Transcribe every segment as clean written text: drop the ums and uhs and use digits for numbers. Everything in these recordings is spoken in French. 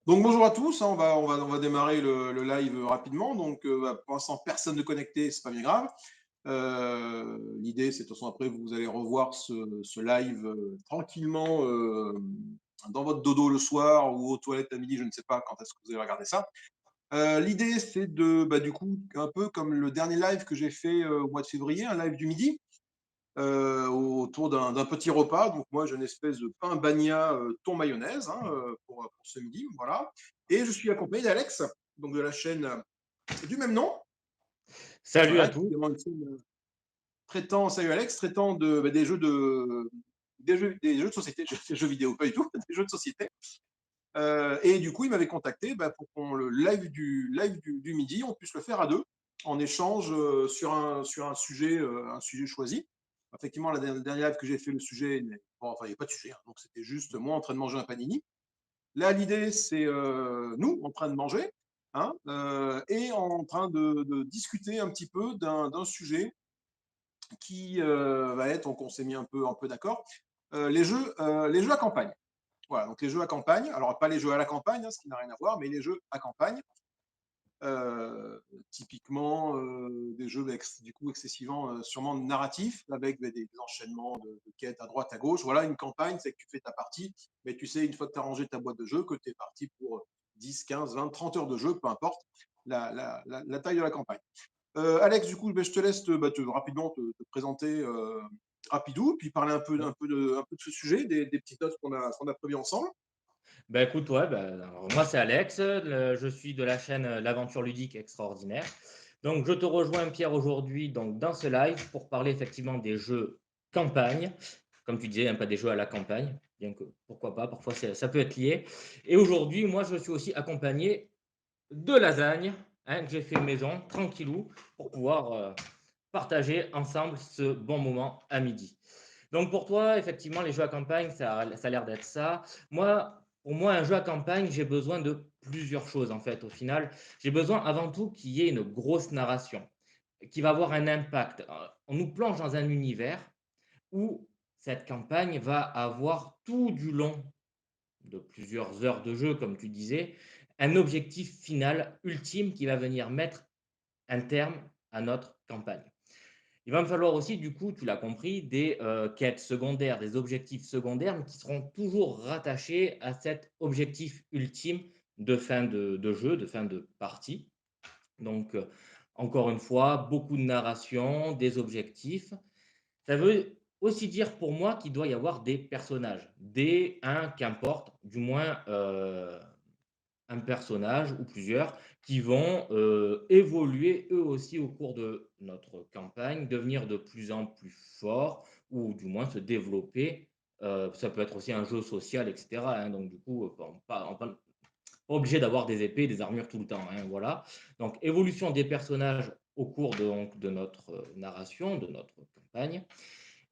Donc bonjour à tous, hein, on va démarrer le live rapidement. Donc pour l'instant, personne de connecté, c'est pas bien grave. L'idée, c'est de toute façon après, vous allez revoir ce live tranquillement dans votre dodo le soir ou aux toilettes à midi, je ne sais pas quand est-ce que vous allez regarder ça. L'idée, c'est de, bah, du coup, un peu comme le dernier live que j'ai fait au mois de février, un live du midi, autour d'un petit repas. Donc moi, j'ai une espèce de pain bagna thon mayonnaise, hein, pour ce midi, voilà. Et je suis accompagné d'Alex, donc de la chaîne du même nom, Salut à voilà, tous. qui est une chaîne traitant, salut Alex, traitant bah, des jeux de société, des jeux vidéo, pas du tout, des jeux de société. Et du coup, il m'avait contacté bah, pour qu'on le live du midi, on puisse le faire à deux, en échange sur un sujet choisi. Effectivement, le dernier live que j'ai fait, le sujet, bon, enfin, il n'y a pas de sujet, hein, donc c'était juste moi en train de manger un panini. Là, l'idée, c'est nous en train de manger, hein, et en train de discuter un petit peu d'un sujet qui va être, donc on s'est mis un peu d'accord, les jeux à campagne. Voilà, donc les jeux à campagne, alors pas les jeux à la campagne, hein, ce qui n'a rien à voir, mais les jeux à campagne, typiquement des jeux du coup excessivement sûrement narratifs, avec des enchaînements de quêtes à droite, à gauche. Voilà, une campagne, c'est que tu fais ta partie, mais tu sais, une fois que tu as rangé ta boîte de jeu, que tu es parti pour 10, 15, 20, 30 heures de jeu, peu importe la taille de la campagne. Alex, du coup, ben, je te laisse rapidement te présenter rapidou, puis parler un peu de ce sujet, des petites notes qu'on a prévues ensemble. Bah, écoute, ouais, bah, alors moi c'est Alex, je suis de la chaîne L'Aventure ludique extraordinaire. Donc je te rejoins Pierre aujourd'hui donc dans ce live pour parler effectivement des jeux campagne. Comme tu disais, hein, pas des jeux à la campagne, bien que pourquoi pas, parfois ça peut être lié. Et aujourd'hui, moi je suis aussi accompagné de lasagne, hein, que j'ai fait maison, tranquillou, pour pouvoir partager ensemble ce bon moment à midi. Donc pour toi, effectivement, les jeux à campagne, ça a l'air d'être ça. Moi, pour moi, un jeu à campagne, j'ai besoin de plusieurs choses en fait. Au final, j'ai besoin avant tout qu'il y ait une grosse narration qui va avoir un impact. On nous plonge dans un univers où cette campagne va avoir tout du long de plusieurs heures de jeu, comme tu disais, un objectif final ultime qui va venir mettre un terme à notre campagne. Il va me falloir aussi, du coup, tu l'as compris, des quêtes secondaires, des objectifs secondaires, mais qui seront toujours rattachés à cet objectif ultime de fin de jeu, de fin de partie. Donc, encore une fois, beaucoup de narration, des objectifs. Ça veut aussi dire pour moi qu'il doit y avoir des personnages, des, un, qu'importe, du moins un personnage ou plusieurs qui vont évoluer eux aussi au cours de notre campagne, devenir de plus en plus forts ou du moins se développer. Ça peut être aussi un jeu social, etc., hein, donc du coup, pas obligé d'avoir des épées, des armures tout le temps, hein, voilà. Donc évolution des personnages au cours de notre narration, de notre campagne.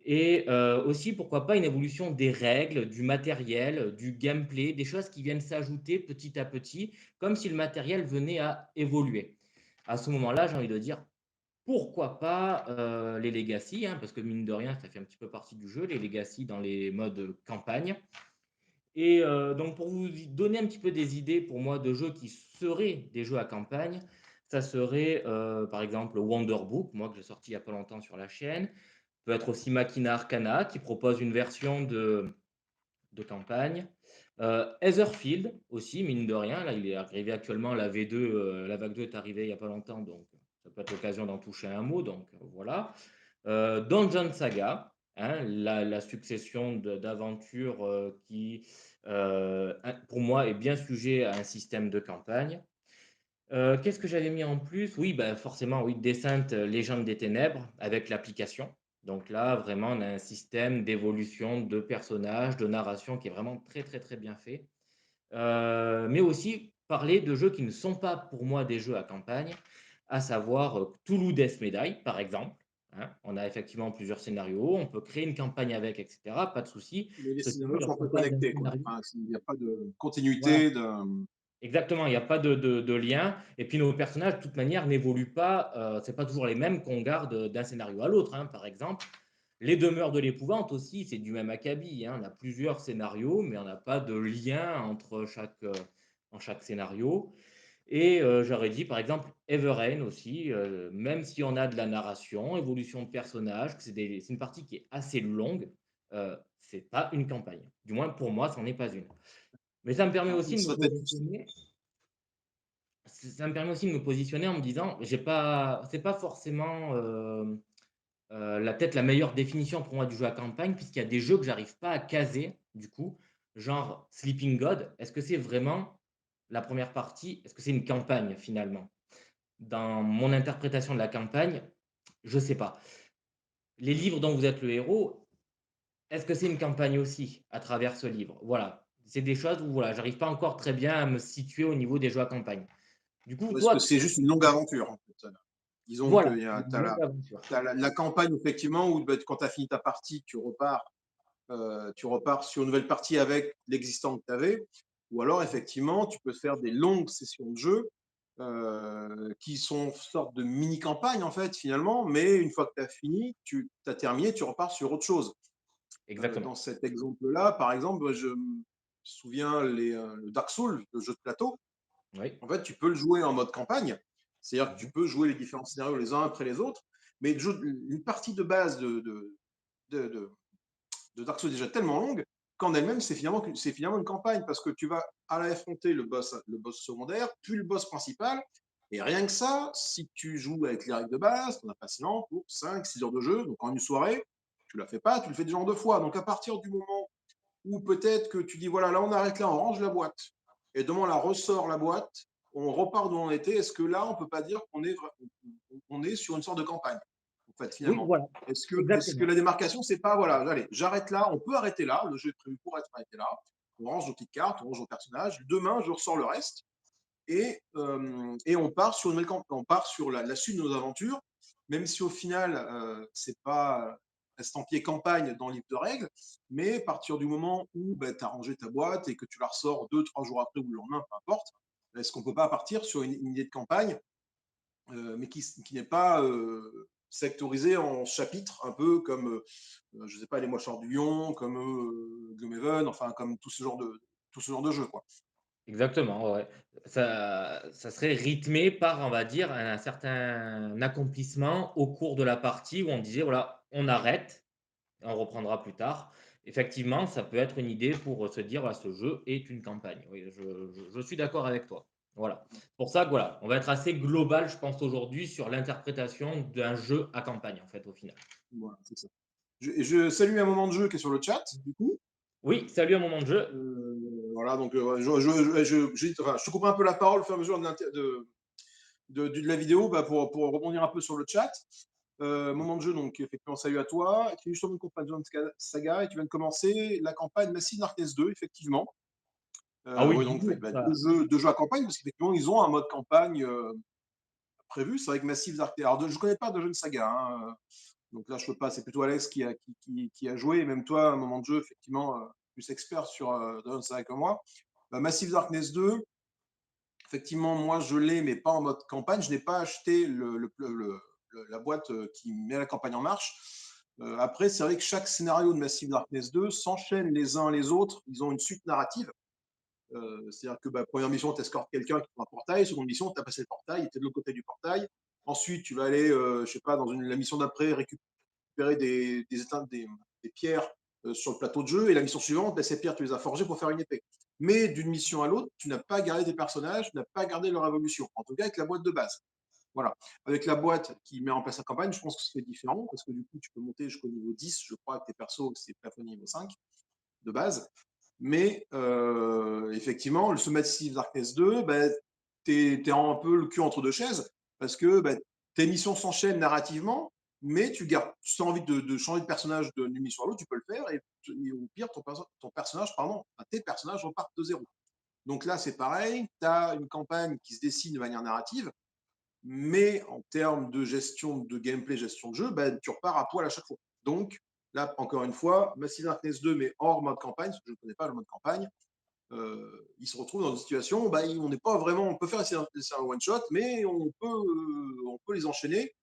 Et aussi, pourquoi pas, une évolution des règles, du matériel, du gameplay, des choses qui viennent s'ajouter petit à petit, comme si le matériel venait à évoluer. À ce moment-là, j'ai envie de dire, pourquoi pas les legacy, hein, parce que mine de rien, ça fait un petit peu partie du jeu, les legacy dans les modes campagne. Et donc, pour vous donner un petit peu des idées pour moi de jeux qui seraient des jeux à campagne, ça serait par exemple Wonderbook, moi que j'ai sorti il n'y a pas longtemps sur la chaîne. Peut être aussi Machina Arcana qui propose une version de campagne. Etherfield aussi, mine de rien, là il est arrivé actuellement, la V2, la vague 2 est arrivée il n'y a pas longtemps, donc ça peut être l'occasion d'en toucher un mot, donc voilà. Dungeon Saga, hein, la succession d'aventures qui, pour moi, est bien sujet à un système de campagne. Qu'est-ce que j'avais mis en plus? Oui, bah, forcément, oui, Descent, Légende des Ténèbres avec l'application. Donc là, vraiment, on a un système d'évolution de personnages, de narration qui est vraiment très, très, très bien fait. Mais aussi parler de jeux qui ne sont pas pour moi des jeux à campagne, à savoir Cthulhu Death Medaille, par exemple. Hein. On a effectivement plusieurs scénarios, on peut créer une campagne avec, etc. Pas de souci. Mais les Ce scénarios type sont un peu de d'un connectés, quoi. scénario. Enfin, il n'y a pas de Voilà. continuité. Exactement, il n'y a pas de lien. Et puis nos personnages, de toute manière, n'évoluent pas. C'est pas toujours les mêmes qu'on garde d'un scénario à l'autre, hein. Par exemple, les demeures de l'épouvante aussi, c'est du même acabit, hein. On a plusieurs scénarios, mais on n'a pas de lien entre en chaque scénario. Et j'aurais dit, par exemple, Everrain aussi, même si on a de la narration, évolution de personnages, que c'est une partie qui est assez longue, c'est pas une campagne. Du moins pour moi, c'en est pas une. Mais ça me permet Alors, aussi il de me serait peut-être plus. positionner ça me permet aussi de me positionner en me disant: «J'ai pas c'est pas forcément, la peut-être la meilleure définition pour moi du jeu à campagne», puisqu'il y a des jeux que j'arrive pas à caser du coup, genre Sleeping God. Est-ce que c'est vraiment la première partie? Est-ce que c'est une campagne finalement? Dans mon interprétation de la campagne, je sais pas. Les livres dont vous êtes le héros, est-ce que c'est une campagne aussi à travers ce livre? Voilà, c'est des choses où voilà, j'arrive pas encore très bien à me situer au niveau des jeux à campagne. Du coup, Parce que toi c'est juste une longue aventure, en fait. Disons voilà, que c'est tu une as longue aventure. la campagne, effectivement, où bah, quand tu as fini ta partie, tu repars sur une nouvelle partie avec l'existant que tu avais. Ou alors, effectivement, tu peux faire des longues sessions de jeu qui sont une sorte de mini-campagne, en fait, finalement. Mais une fois que tu as fini, tu as terminé, tu repars sur autre chose. Dans Exactement. cet exemple-là, par exemple, je me souviens le Dark Souls, le jeu de plateau. Oui. En fait, tu peux le jouer en mode campagne, c'est-à-dire que tu Mmh. peux jouer les différents scénarios les uns après les autres, mais une partie de base de, de, de Dark Souls est déjà tellement longue qu'en elle-même, c'est finalement une campagne parce que tu vas affronter le boss secondaire, puis le boss principal. Et rien que ça, si tu joues avec les règles de base, tu en as facilement pour 5-6 heures de jeu. Donc en une soirée, tu ne la fais pas, tu le fais déjà en 2 fois. Donc à partir du moment ou peut-être que tu dis, voilà, là, on arrête là, on range la boîte. Et demain, on la ressort la boîte, on repart d'où on était. Est-ce que là, on ne peut pas dire on est sur une sorte de campagne, en fait, Oui, finalement? voilà, Est-ce que exactement. la démarcation, c'est pas, voilà, allez, j'arrête là, on peut arrêter là, le jeu est prévu pour être arrêté là, on range nos petites cartes, on range nos personnages, demain, je ressors le reste, et on part sur une nouvelle campagne, on part sur la suite de nos aventures, même si au final, c'est pas estampillé campagne dans le livre de règles, mais à partir du moment où bah, tu as rangé ta boîte et que tu la ressors 2-3 jours après ou le lendemain, peu importe, est-ce qu'on peut pas partir sur une idée de campagne, mais qui n'est pas sectorisée en chapitres, un peu comme, je sais pas, les Mouchards du Lion, comme Gloomhaven, enfin, comme tout ce genre de jeu, quoi. Exactement, ouais, ouais. Ça serait rythmé par, on va dire, un certain accomplissement au cours de la partie où on disait: «Voilà, on arrête, on reprendra plus tard». Effectivement, ça peut être une idée pour, se dire: «Voilà, ce jeu est une campagne». Oui, je suis d'accord avec toi. Voilà. C'est pour ça que, voilà, on va être assez global, je pense, aujourd'hui sur l'interprétation d'un jeu à campagne, en fait, au final. Voilà, c'est ça. Je salue un moment de jeu qui est sur le chat, du coup. Oui, salut, un moment de jeu. Voilà, donc enfin, je te couperai un peu la parole au fur et à mesure de la vidéo bah, pour rebondir un peu sur le chat. Moment de jeu, donc effectivement, salut à toi. Tu es justement une campagne de Saga et tu viens de commencer la campagne Massive Darkness 2, effectivement. Ah oui, Oui, du donc coup, bah, ça deux jeux à campagne, parce qu'effectivement, ils ont un mode campagne prévu. C'est vrai que Massive Darkness. Alors, je ne connais pas de jeu de saga. Hein, donc là, je ne peux pas. C'est plutôt Alex qui a joué. Et même toi, un moment de jeu, effectivement, plus expert sur Dungeon Saga que moi. Massive Darkness 2, effectivement, moi, je l'ai, mais pas en mode campagne. Je n'ai pas acheté la boîte qui met la campagne en marche. Après, c'est vrai que chaque scénario de Massive Darkness 2 s'enchaîne les uns les autres. Ils ont une suite narrative. C'est-à-dire que première mission, tu escortes quelqu'un qui prend un portail. Seconde mission, tu as passé le portail, tu es de l'autre côté du portail. Ensuite, tu vas aller, je sais pas, dans la mission d'après, récupérer des pierres sur le plateau de jeu. Et la mission suivante, ces pierres, tu les as forgées pour faire une épée. Mais d'une mission à l'autre, tu n'as pas gardé tes personnages, tu n'as pas gardé leur évolution. En tout cas, avec la boîte de base. Voilà. Avec la boîte qui met en place la campagne, je pense que c'est différent parce que du coup, tu peux monter jusqu'au niveau 10. Je crois que tes persos, c'est plafonné niveau 5 de base. Mais effectivement, ce Massive Darkness 2, bah, tu es un peu le cul entre deux chaises parce que bah, tes missions s'enchaînent narrativement, mais si tu as envie de changer de personnage d'une mission à l'autre, tu peux le faire et au pire, ton personnage, pardon, tes personnages repartent de zéro. Donc là, c'est pareil, tu as une campagne qui se dessine de manière narrative, mais en termes de gestion de gameplay, gestion de jeu, bah, tu repars à poil à chaque fois. Donc là, encore une fois, Massive Darkness 2, mais hors mode campagne, parce que je ne connais pas le mode campagne, il se retrouve dans une situation où bah, on n'est pas vraiment, on peut faire un one shot, mais on peut les enchaîner,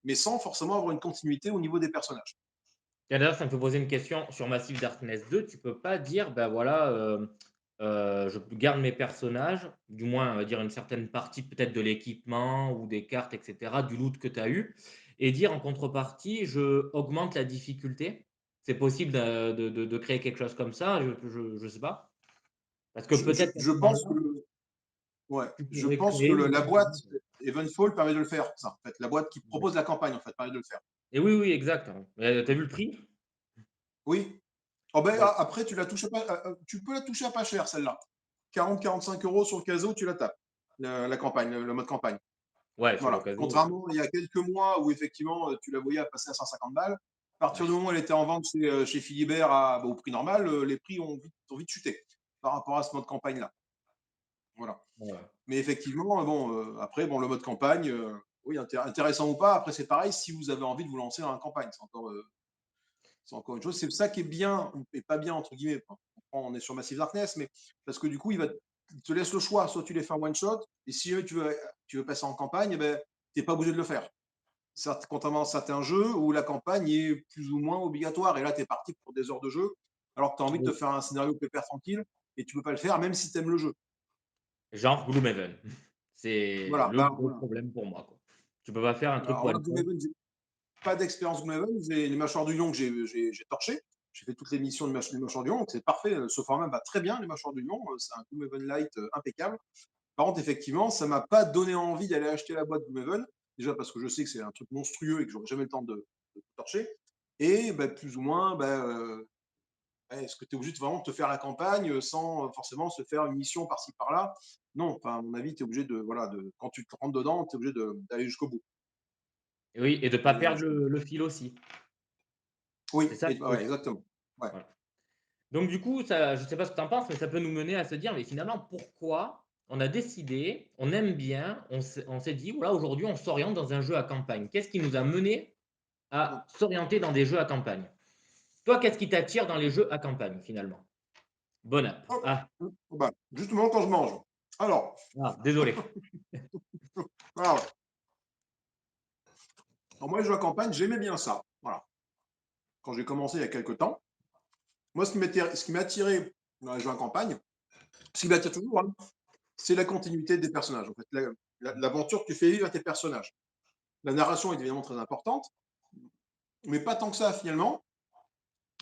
mais sans forcément avoir une continuité au niveau des personnages. et d'ailleurs, ça me fait poser une question sur Massive Darkness 2. Tu peux pas dire, ben voilà, je garde mes personnages, du moins, on va dire une certaine partie peut-être de l'équipement ou des cartes et cetera, du loot que tu as eu et dire en contrepartie, je augmente la difficulté. C'est possible de créer quelque chose comme ça? Je sais pas. Parce que peut-être qu'à Je ce pense que moment-là, ouais, tu je pourrais pense que créer la boîte Evenfall permet de le faire, ça, en fait. La boîte qui propose la campagne, en fait, permet de le faire. et oui, oui, exact, hein. Mais tu as vu le prix? Oui. Oh ben, Ouais. après, tu peux la toucher à pas cher, celle-là. 40-45 € sur le caso, tu la tapes, la campagne, le mode campagne. Ouais, sur Voilà. l'occasion. Contrairement il y a quelques mois où effectivement, tu la voyais à passer à 150 balles. À partir du Ouais. moment où elle était en vente chez Philibert au prix normal, les prix ont vite chuté par rapport à ce mode campagne-là. Voilà. Ouais. Mais effectivement, bon, après, bon, le mode campagne, oui, intéressant ou pas, après, c'est pareil, si vous avez envie de vous lancer dans la campagne, c'est encore une chose. C'est ça qui est bien, et pas bien, entre guillemets. On est sur Massive Darkness, mais parce que du coup, il te laisse le choix. Soit tu les fais en one shot, et si jamais tu veux passer en campagne, eh ben, tu n'es pas obligé de le faire. Contrairement à certains jeux où la campagne est plus ou moins obligatoire, et là, tu es parti pour des heures de jeu, alors que tu as envie de te Oui. faire un scénario pépère tranquille, et tu ne peux pas le faire, même si tu aimes le jeu. Genre Gloomhaven. C'est Voilà, le bah, gros voilà. problème pour moi, quoi. Tu peux pas faire un truc Alors là, one shot. Gloomhaven, pas d'expérience Gloomhaven. Les mâchoires du lion que j'ai torché. J'ai fait toutes les missions des mâchoires du lion, donc c'est parfait. Ce format va très bien, les mâchoires du lion. C'est un Gloomhaven Light impeccable. Par contre, effectivement, ça m'a pas donné envie d'aller acheter la boîte Gloomhaven. Déjà parce que je sais que c'est un truc monstrueux et que j'aurai jamais le temps de torcher. Et bah, plus ou moins, bah, est-ce que tu es obligé de vraiment te faire la campagne sans forcément se faire une mission par-ci par-là? Non, enfin, à mon avis, tu es obligé voilà, quand tu te rentres dedans, tu es obligé d'aller jusqu'au bout. Et oui, et de pas Et perdre le fil aussi. C'est oui, ça qu'il faut ouais, aussi. exactement. Ouais. Voilà. Donc du coup, ça je ne sais pas ce que tu en penses, mais ça peut nous mener à se dire: «Mais finalement, pourquoi on a décidé, on aime bien, on s'est dit: "Voilà, aujourd'hui, on s'oriente dans un jeu à campagne"». Qu'est-ce qui nous a mené à s'orienter dans des jeux à campagne? Toi, qu'est-ce qui t'attire dans les jeux à campagne, finalement? Bonne app. Hop, Ah, bah, justement quand je mange. Alors, ah, désolé. voilà. Alors moi, les jeux à campagne, j'aimais bien ça. Voilà. Quand j'ai commencé il y a quelques temps, moi, ce qui m'a attiré dans les jeux à campagne, ce qui m'attire toujours, hein, c'est la continuité des personnages. En fait, l'aventure que tu fais vivre à tes personnages. La narration est évidemment très importante, mais pas tant que ça finalement,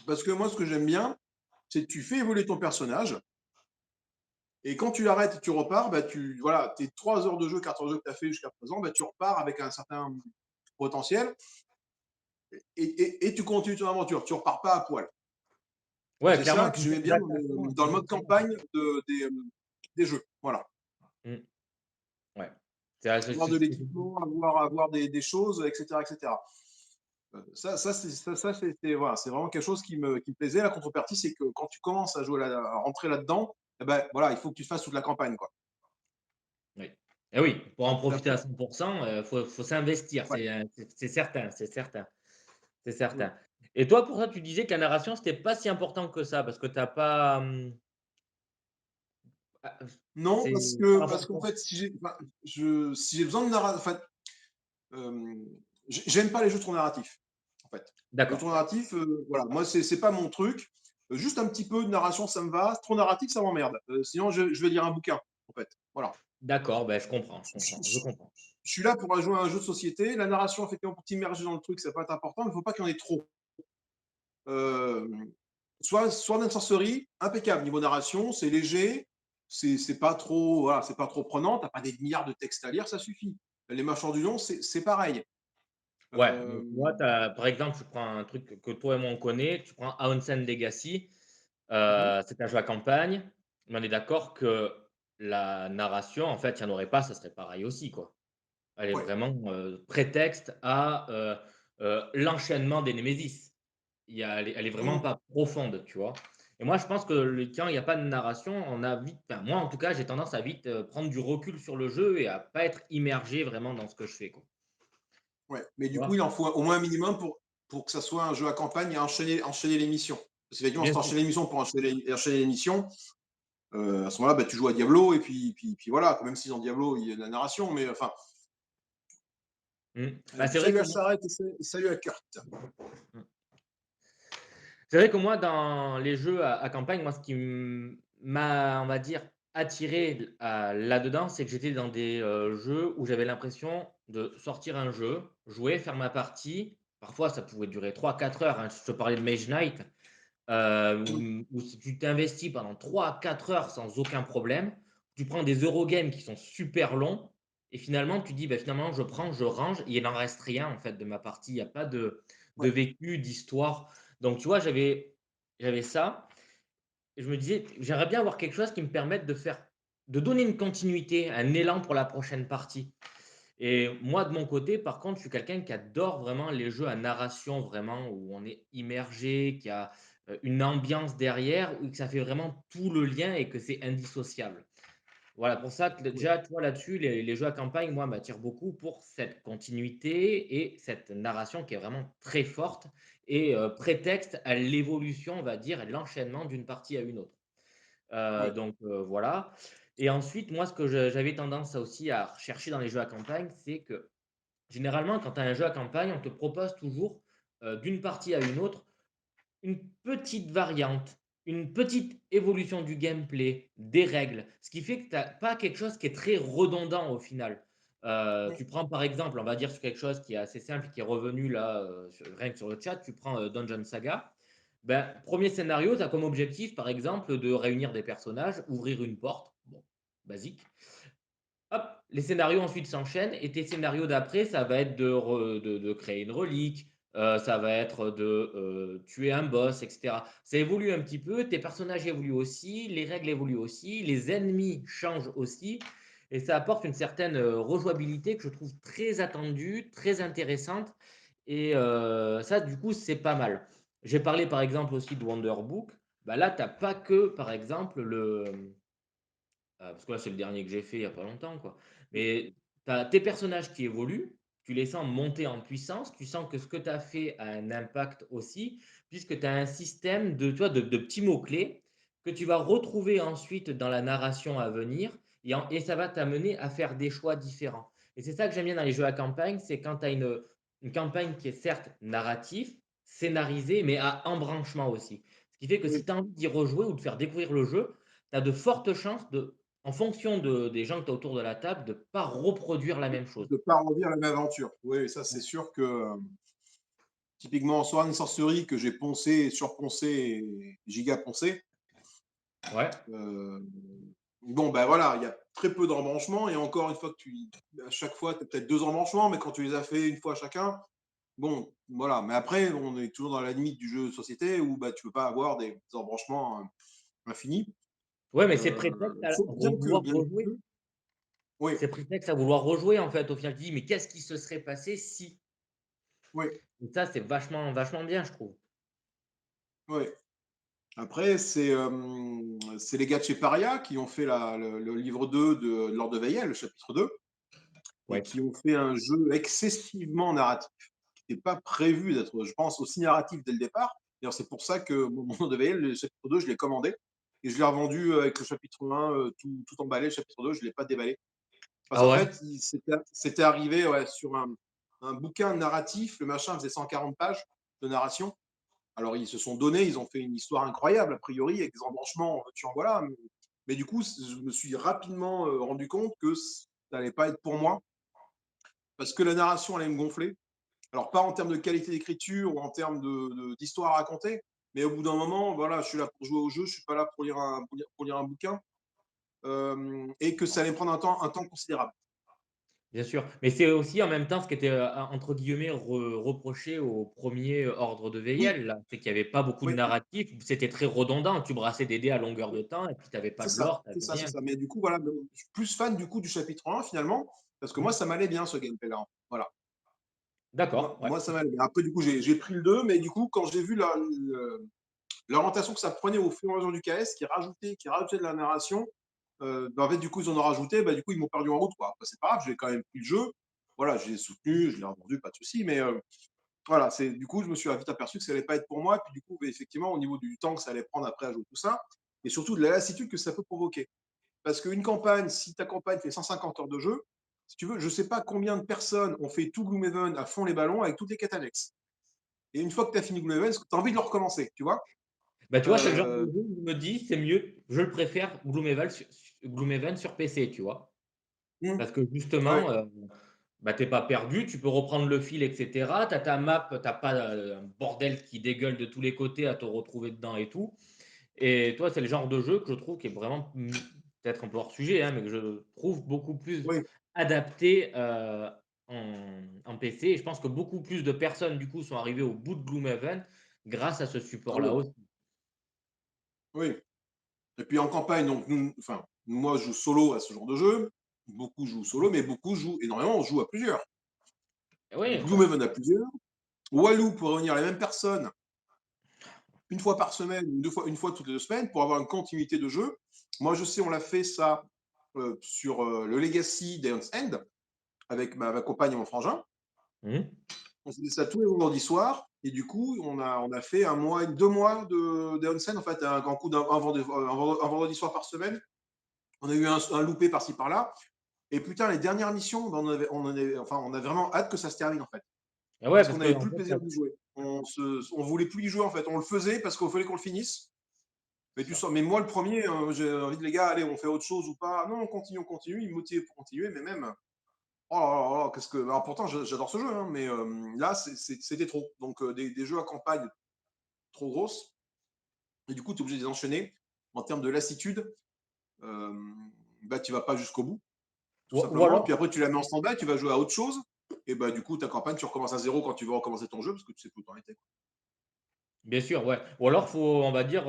parce que moi, ce que j'aime bien, c'est que tu fais évoluer ton personnage, et quand tu l'arrêtes et tu repars, bah, voilà, tes 3 heures de jeu, 4 heures de jeu que tu as fait jusqu'à présent, bah, tu repars avec un certain potentiel, et tu continues ton aventure. Tu repars pas à poil. Et Ouais, c'est clairement, ça tu que me fais j'aimais des bien attachements dans le assez mode différents. campagne des jeux. Voilà. Mmh, ouais. C'est assez Avoir c'est de ce que l'équipement, avoir des choses, etc. etc. Voilà, c'est vraiment quelque chose qui me plaisait. La contrepartie, c'est que quand tu commences à rentrer là-dedans, eh ben, voilà, il faut que tu fasses toute la campagne. Quoi. oui. Et oui, pour en T'as profiter à pas- 100%, faut s'investir, ouais. c'est certain, c'est certain, c'est Mm. certain. Et toi, pour ça, tu disais que la narration, c'était pas si important que ça parce que tu as pas, ah, Non, c'est par rapport parce à qu'en quoi? fait, si j'ai besoin de narration, en fait, j'aime pas les jeux trop narratifs. En fait. Le D'accord, tour narratif, voilà, moi, c'est pas mon truc. Juste un petit peu de narration, ça me va. Trop narratif, ça m'emmerde. Sinon, je vais lire un bouquin, en fait. Voilà. d'accord, ben, je comprends, je Je, comprends, je je- comprends. je suis là pour jouer à un jeu de société. La narration, effectivement, pour t'immerger dans le truc, ça peut être important, mais il ne faut pas qu'il y en ait trop. Euh, soit d'une sorcerie, impeccable. Niveau narration, c'est léger, c'est pas trop, voilà, c'est pas trop prenant. T'as pas des milliards de textes à lire, ça suffit. Les Marchands du Lion, c'est pareil. Ouais, Euh, donc moi, tu par exemple, tu prends un truc que toi et moi on connaît, tu prends Aunsend Legacy, mhm, c'est un jeu à campagne, mais on est d'accord que la narration, en fait, il y en aurait pas, ça serait pareil aussi, quoi. Elle est ouais. vraiment, prétexte à, l'enchaînement des némésis. Elle est vraiment Mhm. pas profonde, tu vois? Et moi, je pense que quand il y a pas de narration, on a vite enfin, moi, en tout cas, j'ai tendance à vite, prendre du recul sur le jeu et à pas être immergé vraiment dans ce que je fais, quoi. Ouais, mais Tu du coup, vois? il en faut au moins un minimum pour que ça soit un jeu à campagne et enchaîner les missions. Parce qu'effectivement, si Bien tu sûr. enchaînes les missions pour enchaîner les missions, à ce moment-là, bah, tu joues à Diablo et puis voilà, même si dans Diablo, il y a de la narration, mais enfin, Mmh. Bah, c'est vrai salut que à moi Charrette et salut à Kurt. mmh. C'est vrai que moi, dans les jeux à campagne, moi, ce qui on va dire, attiré là-dedans, c'est que j'étais dans des, jeux où j'avais l'impression de sortir un jeu, jouer, faire ma partie. Parfois, ça pouvait durer 3 4 heures, hein. Je te parlais de Mage Knight, Mmh. où si tu t'investis pendant 3 4 heures sans aucun problème. Tu prends des Eurogames qui sont super longs et finalement, tu dis: «Bah, finalement, je prends, je range», il n'en reste rien, en fait, de ma partie. Il y a pas de Ouais, vécu, d'histoire. Donc tu vois, j'avais ça. Et je me disais: «J'aimerais bien avoir quelque chose qui me permette de donner une continuité, un élan pour la prochaine partie». Et moi, de mon côté, par contre, je suis quelqu'un qui adore vraiment les jeux à narration, vraiment où on est immergé, qui a, une ambiance derrière, où que ça fait vraiment tout le lien et que c'est indissociable. Voilà, pour ça que ouais, déjà, tu vois, là-dessus, les jeux à campagne, moi, m'attirent beaucoup pour cette continuité et cette narration qui est vraiment très forte et prétexte à l'évolution, on va dire, et l'enchaînement d'une partie à une autre. ouais, Voilà. Et ensuite, moi, ce que j'avais tendance à aussi à rechercher dans les jeux à campagne, c'est que généralement, quand tu as un jeu à campagne, on te propose toujours, d'une partie à une autre, une petite variante, une petite évolution du gameplay, des règles, ce qui fait que tu as pas quelque chose qui est très redondant au final. mmh, Tu prends par exemple, on va dire sur quelque chose qui est assez simple, qui est revenu là, rien que sur le chat, tu prends, Dungeon Saga. Ben, 1er scénario, tu as comme objectif par exemple de réunir des personnages, ouvrir une porte, bon, basique. Hop, les scénarios ensuite s'enchaînent et tes scénarios d'après, ça va être de créer une relique, ça va être de, tuer un boss et cetera. Ça évolue un petit peu, tes personnages évoluent aussi, les règles évoluent aussi, les ennemis changent aussi et ça apporte une certaine, rejouabilité que je trouve très attendue, très intéressante et ça du coup, c'est pas mal. J'ai parlé par exemple aussi de Wonder Book. Bah, là, tu as pas que par exemple parce que là, c'est le dernier que j'ai fait il y a pas longtemps, quoi. mmh, Mais tu as tes personnages qui évoluent, tu les sens monter en puissance, tu sens que ce que tu as fait a un impact aussi, puisque tu as un système de, tu vois, de petits mots-clés que tu vas retrouver ensuite dans la narration à venir et ça va t'amener à faire des choix différents. Et c'est ça que j'aime bien dans les jeux à campagne, c'est quand tu as une campagne qui est certes narrative, scénarisée, mais à embranchement aussi. Ce qui fait que si oui. tu as envie d'y rejouer ou de faire découvrir le jeu, tu as de fortes chances de en fonction des gens que tu as autour de la table, de pas reproduire la même chose. De pas revivre la même aventure. Oui, ça c'est sûr que, typiquement, Sword and Sorcery que j'ai poncé, surponcé et giga poncé, Ouais, heu, bon, bah, voilà, il y a très peu d'embranchements et encore une fois que à chaque fois, tu as peut-être 2 embranchements, mais quand tu les as fait une fois chacun, bon, voilà. Mais après, on est toujours dans la limite du jeu de société où, bah, tu peux pas avoir des embranchements, infinis. ouais, mais c'est prétexte à Sauf vouloir bien rejouer. que oui, C'est prétexte à vouloir rejouer, en fait, au final, tu dis: «Mais qu'est-ce qui se serait passé si?» oui, Et ça, c'est vachement bien, je trouve. oui. Après, c'est les gars de chez Paria qui ont fait le livre 2 de Lord of the Veil, le chapitre 2, et Ouais. qui ont fait un jeu excessivement narratif, qui n'était pas prévu d'être, je pense, aussi narratif dès le départ. D'ailleurs, c'est pour ça que mon Lord of the Veil, le chapitre 2, je l'ai commandé et je l'ai revendu avec le chapitre 1 tout emballé. Le chapitre 2, je ne l'ai pas déballé. Parce Ah qu'en ouais? fait, c'était arrivé ouais, sur un bouquin narratif, le machin faisait 140 pages de narration. Alors, ils se sont donnés, ils ont fait une histoire incroyable, a priori, avec des embranchements, tu en voilà. Mais du coup, je me suis rapidement rendu compte que ça n'allait pas être pour moi, parce que la narration allait me gonfler. Alors, pas en termes de qualité d'écriture ou en termes d'histoire à raconter, mais au bout d'un moment, voilà, je suis là pour jouer au jeu, je suis pas là pour lire un bouquin, et que ça allait me prendre un temps considérable. Bien sûr. Mais c'est aussi en même temps ce qui était, entre guillemets «reproché» au premier Ordre de Oui, Veilel là, c'est qu'il y avait pas beaucoup de oui, narratif, c'était très redondant. Tu brassais des dés à longueur de temps et puis tu avais pas c'est de ça, lore, tu c'est avais ça, c'est rien. ça. Mais du coup, voilà, je suis plus fan du coup du chapitre 1 finalement, parce que moi, Mmh. ça m'allait bien ce gameplay-là. Voilà. D'accord, ouais. Moi, ça m'allait bien. Après, du coup, j'ai pris le 2, mais du coup, quand j'ai vu l'orientation que ça prenait au fur et à mesure du KS, qui rajoutait de la narration, bah, en fait, du coup, ils en ont rajouté, bah, du coup, ils m'ont perdu en route, quoi. Bah, c'est pas grave, j'ai quand même pris le jeu. Voilà, je l'ai soutenu, je l'ai revendu, pas de souci, mais voilà, du coup, je me suis vite aperçu que ça allait pas être pour moi. Puis du coup, bah, effectivement, au niveau du temps que ça allait prendre après à jouer tout ça, et surtout de la lassitude que ça peut provoquer. Parce qu'une campagne, si ta campagne fait 150 heures de jeu, si tu veux, je sais pas combien de personnes ont fait tout Gloomhaven à fond les ballons avec toutes les quêtes annexes. Et une fois que tu as fini Gloomhaven, tu as envie de le recommencer, tu vois. Bah, tu vois, c'est le genre de Euh, jeu où je me dis: «C'est mieux, je le préfère Gloomhaven sur PC», tu vois? hmm, Parce que justement, ouais, bah, tu es pas perdu, tu peux reprendre le fil et cetera. Tu as ta map, tu as pas, un bordel qui dégueule de tous les côtés à te retrouver dedans et tout. Et toi, c'est le genre de jeu que je trouve qui est vraiment, peut-être un peu hors sujet, hein, mais que je trouve beaucoup plus oui, adapté, en PC, et je pense que beaucoup plus de personnes, du coup, sont arrivées au bout de Gloomhaven grâce à ce ah support-là oui, aussi. oui. Et puis en campagne, donc enfin, moi je joue solo à ce genre de jeu. Beaucoup jouent solo, mais beaucoup jouent énormément. On joue à plusieurs. Oui, bah, Gloomhaven à plusieurs. Walou pour réunir les mêmes personnes une fois par semaine, une fois toutes les 2 semaines pour avoir une continuité de jeu. Moi, je sais, on l'a fait ça sur le Legacy d'Aeon's End avec ma compagne et mon frangin. mmh. On faisait ça tous les vendredis soirs. Et du coup, on a fait 1 mois, 2 mois d'Aeon's End, en fait, un grand coup un vendredi soir par semaine. On a eu un loupé par-ci par-là. Et putain, les dernières missions, enfin, on a vraiment hâte que ça se termine, en fait. Ah ouais, Parce parce qu'on que n'avait en plus le fait, plaisir d'y jouer. On voulait plus y jouer, en fait. On le faisait parce qu'il fallait qu'on le finisse. c'est ça. Mais moi, le premier, j'ai envie de les gars, allez, on fait autre chose ou pas. Non, on continue, on continue. Il me motive pour continuer, mais même, oh là là, qu'est-ce que. Alors, pourtant, j'adore ce jeu, hein, mais là, c'était trop. Donc, des jeux à campagne trop grosses. Et du coup, tu es obligé de les enchaîner. En termes de lassitude, euh, bah, tu vas pas jusqu'au bout, tout Ou simplement. alors Puis après, tu la mets en stand-by, tu vas jouer à autre chose. Et bah, du coup, ta campagne, tu recommences à zéro quand tu veux recommencer ton jeu parce que tu sais plus où t'en étais. bien sûr, ouais. Ou alors faut, on va dire,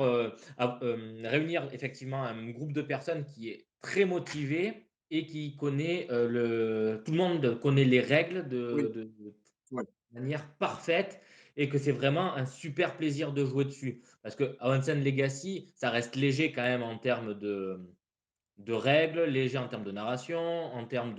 réunir effectivement un groupe de personnes qui est très motivé et qui connaît, tout le monde connaît les règles Oui, de ouais, manière parfaite, et que c'est vraiment un super plaisir de jouer dessus. Parce que Avances Legacy, ça reste léger quand même en termes de règles, léger en termes de narration, en termes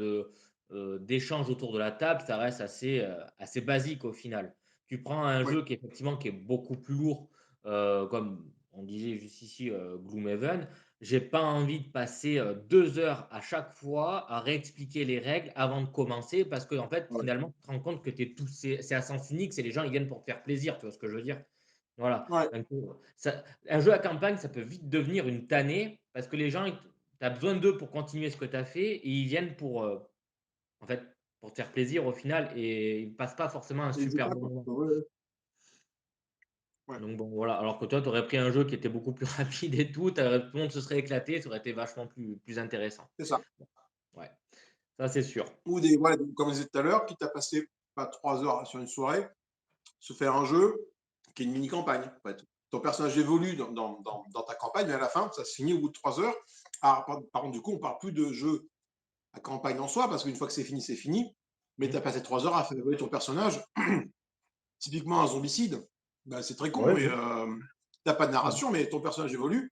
d'échanges autour de la table, ça reste assez basique au final. Tu prends un ouais, jeu qui effectivement qui est beaucoup plus lourd, comme on disait juste ici, Gloomhaven. J'ai pas envie de passer, 2 heures à chaque fois à réexpliquer les règles avant de commencer, parce que en fait, ouais, finalement, tu te rends compte que tu tout c'est à sens unique, c'est les gens, ils viennent pour te faire plaisir, tu vois ce que je veux dire? Voilà, ouais. donc ça, un jeu à campagne, ça peut vite devenir une tannée parce que les gens, tu as besoin d'eux pour continuer ce que tu as fait, et ils viennent pour, en fait, pour te faire plaisir au final, et ils passent pas forcément un Et ils jouent super pas, bon quoi. moment. Ouais, ouais, ouais. Donc bon, voilà, alors que toi, tu aurais pris un jeu qui était beaucoup plus rapide et tout le monde se serait éclaté, ça aurait été vachement plus intéressant. C'est ça. Ouais, ça c'est sûr. Ou voilà, comme je disais tout à l'heure, quitte à passer pas 3 heures sur une soirée, se faire un jeu qui est une mini-campagne. En fait. Ton personnage évolue dans ta campagne, mais à la fin, ça se finit au bout de 3 heures. Alors, par contre, du coup, on parle plus de jeu à campagne en soi, parce qu'une fois que c'est fini, c'est fini. Mais tu as Mmh. passé 3 heures à faire évoluer ton personnage. Typiquement, un zombicide, bah, c'est très con, Ouais, mais ouais. t'as pas de narration, mais ton personnage évolue.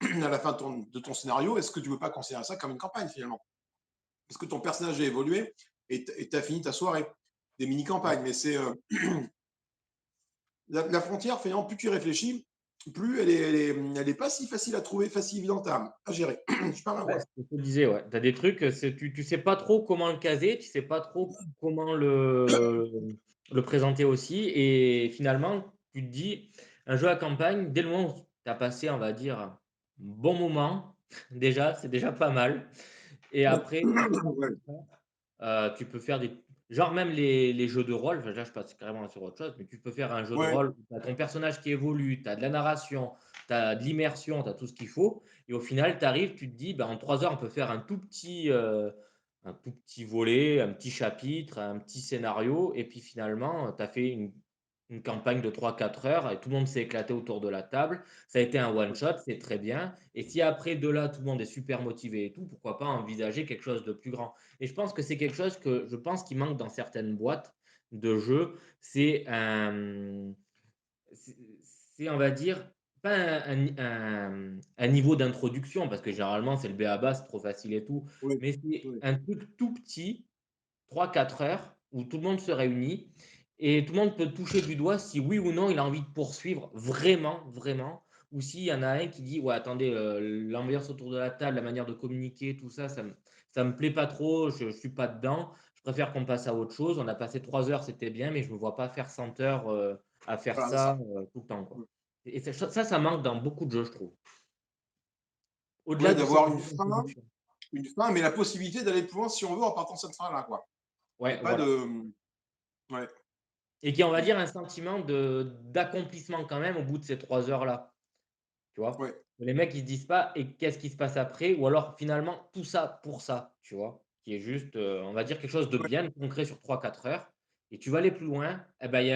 À la fin de ton scénario, est-ce que tu veux pas considérer ça comme une campagne finalement? Est-ce que ton personnage a évolué et tu as fini ta soirée? Des Ouais. mini-campagnes, mais c'est la frontière, finalement, plus tu réfléchis, plus elle est pas si facile à trouver, pas si évidente à gérer. Je parle à Ouais, voix. c'est ce que je te disais, ouais. Tu as des trucs, tu sais pas trop comment le caser, tu sais pas trop comment le présenter aussi, et finalement, tu te dis, un jeu à campagne, dès le moment où tu as passé, on va dire, un bon moment, déjà, c'est déjà pas mal, et après, Ouais, tu peux faire des genre même les jeux de rôle, enfin là je passe carrément sur autre chose, mais tu peux faire un jeu de ouais, rôle où tu as ton personnage qui évolue, tu as de la narration, tu as de l'immersion, tu as tout ce qu'il faut, et au final tu arrives, tu te dis: «Bah, en 3 heures, on peut faire un tout petit volet, un petit chapitre, un petit scénario», et puis finalement, tu as fait une campagne de 3 4 heures et tout le monde s'est éclaté autour de la table. Ça a été un one shot, c'est très bien, et si après de là, tout le monde est super motivé et tout, pourquoi pas envisager quelque chose de plus grand? Et je pense que c'est quelque chose que je pense qui manque dans certaines boîtes de jeux. C'est c'est on va dire, pas un niveau d'introduction, parce que généralement c'est le b.a-ba, c'est trop facile et tout, oui, mais c'est oui. un truc tout petit, 3 4 heures, où tout le monde se réunit et tout le monde peut toucher du doigt si oui ou non il a envie de poursuivre vraiment, vraiment, ou s'il y en a un qui dit: «Ouais, attendez, l'ambiance autour de la table, la manière de communiquer, tout ça, ça me plaît pas trop, je suis pas dedans, je préfère qu'on passe à autre chose. On a passé 3 heures, c'était bien, mais je me vois pas faire 100 heures, à faire Voilà, c'est ça, ça. tout le temps, quoi». Et ça manque dans beaucoup de jeux, je trouve. Au-delà Ouais, du d'avoir scénario d'introduction. une fin, mais la possibilité d'aller plus loin si on veut en partant de cette fin-là, quoi. Il y Ouais, a pas voilà. de ouais. Et qui, on va Mmh. dire, un sentiment d'accomplissement quand même au bout de ces 3 heures-là, tu vois? Ouais. Les mecs, ils se disent pas: «Et qu'est-ce qui se passe après?» ou alors finalement tout ça pour ça, tu vois? Qui est juste, on va dire quelque chose de Ouais, bien concret sur 3 4 heures et tu vas aller plus loin, et ben, il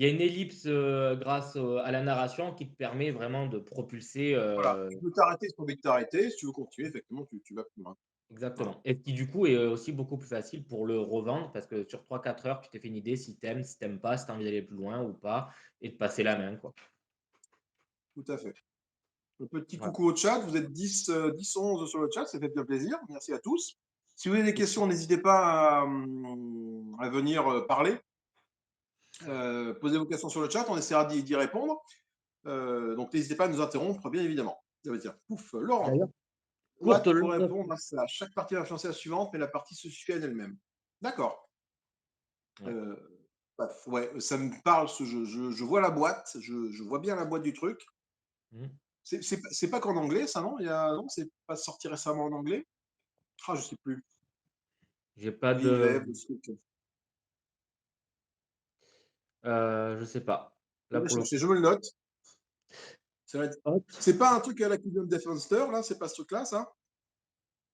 y a une ellipse, grâce, à la narration qui te permet vraiment de propulser, voilà. Tu peux t'arrêter si tu as envie de t'arrêter. Si tu veux continuer, effectivement, tu vas plus loin. Voilà. exactement, et qui du coup est, aussi beaucoup plus facile pour le revendre parce que sur 3 4 heures, tu t'es fait une idée si tu aimes, si tu aimes pas, si tu as envie d'aller plus loin ou pas et de passer la main, quoi. Tout à fait. Un petit Voilà. coucou au chat. Vous êtes 10 ou 11 sur le chat. Ça fait bien plaisir. Merci à tous. Si vous avez des questions, n'hésitez pas à venir, parler. Posez vos questions sur le chat. On essaiera d'y répondre. Donc n'hésitez pas à nous interrompre, bien évidemment. Ça veut dire, pouf, Laurent. D'ailleurs, courte Watt pour leçon répondre à ça. Chaque partie va influencer la suivante, mais la partie se suffit à elle-même. D'accord. ouais. Euh, Bref, ouais, ça me parle ce jeu. Je vois la boîte, je vois bien la boîte du truc. Mmh. C'est pas qu'en anglais, ça, non? Non, c'est pas sorti récemment en anglais? Ah, je sais plus. J'ai pas de Vive, le truc. je sais pas. Je Là, vais pour le chercher, coup. je me le note. Hot C'est pas un truc à la Kingdom Death Monster, là? C'est pas ce truc-là, ça?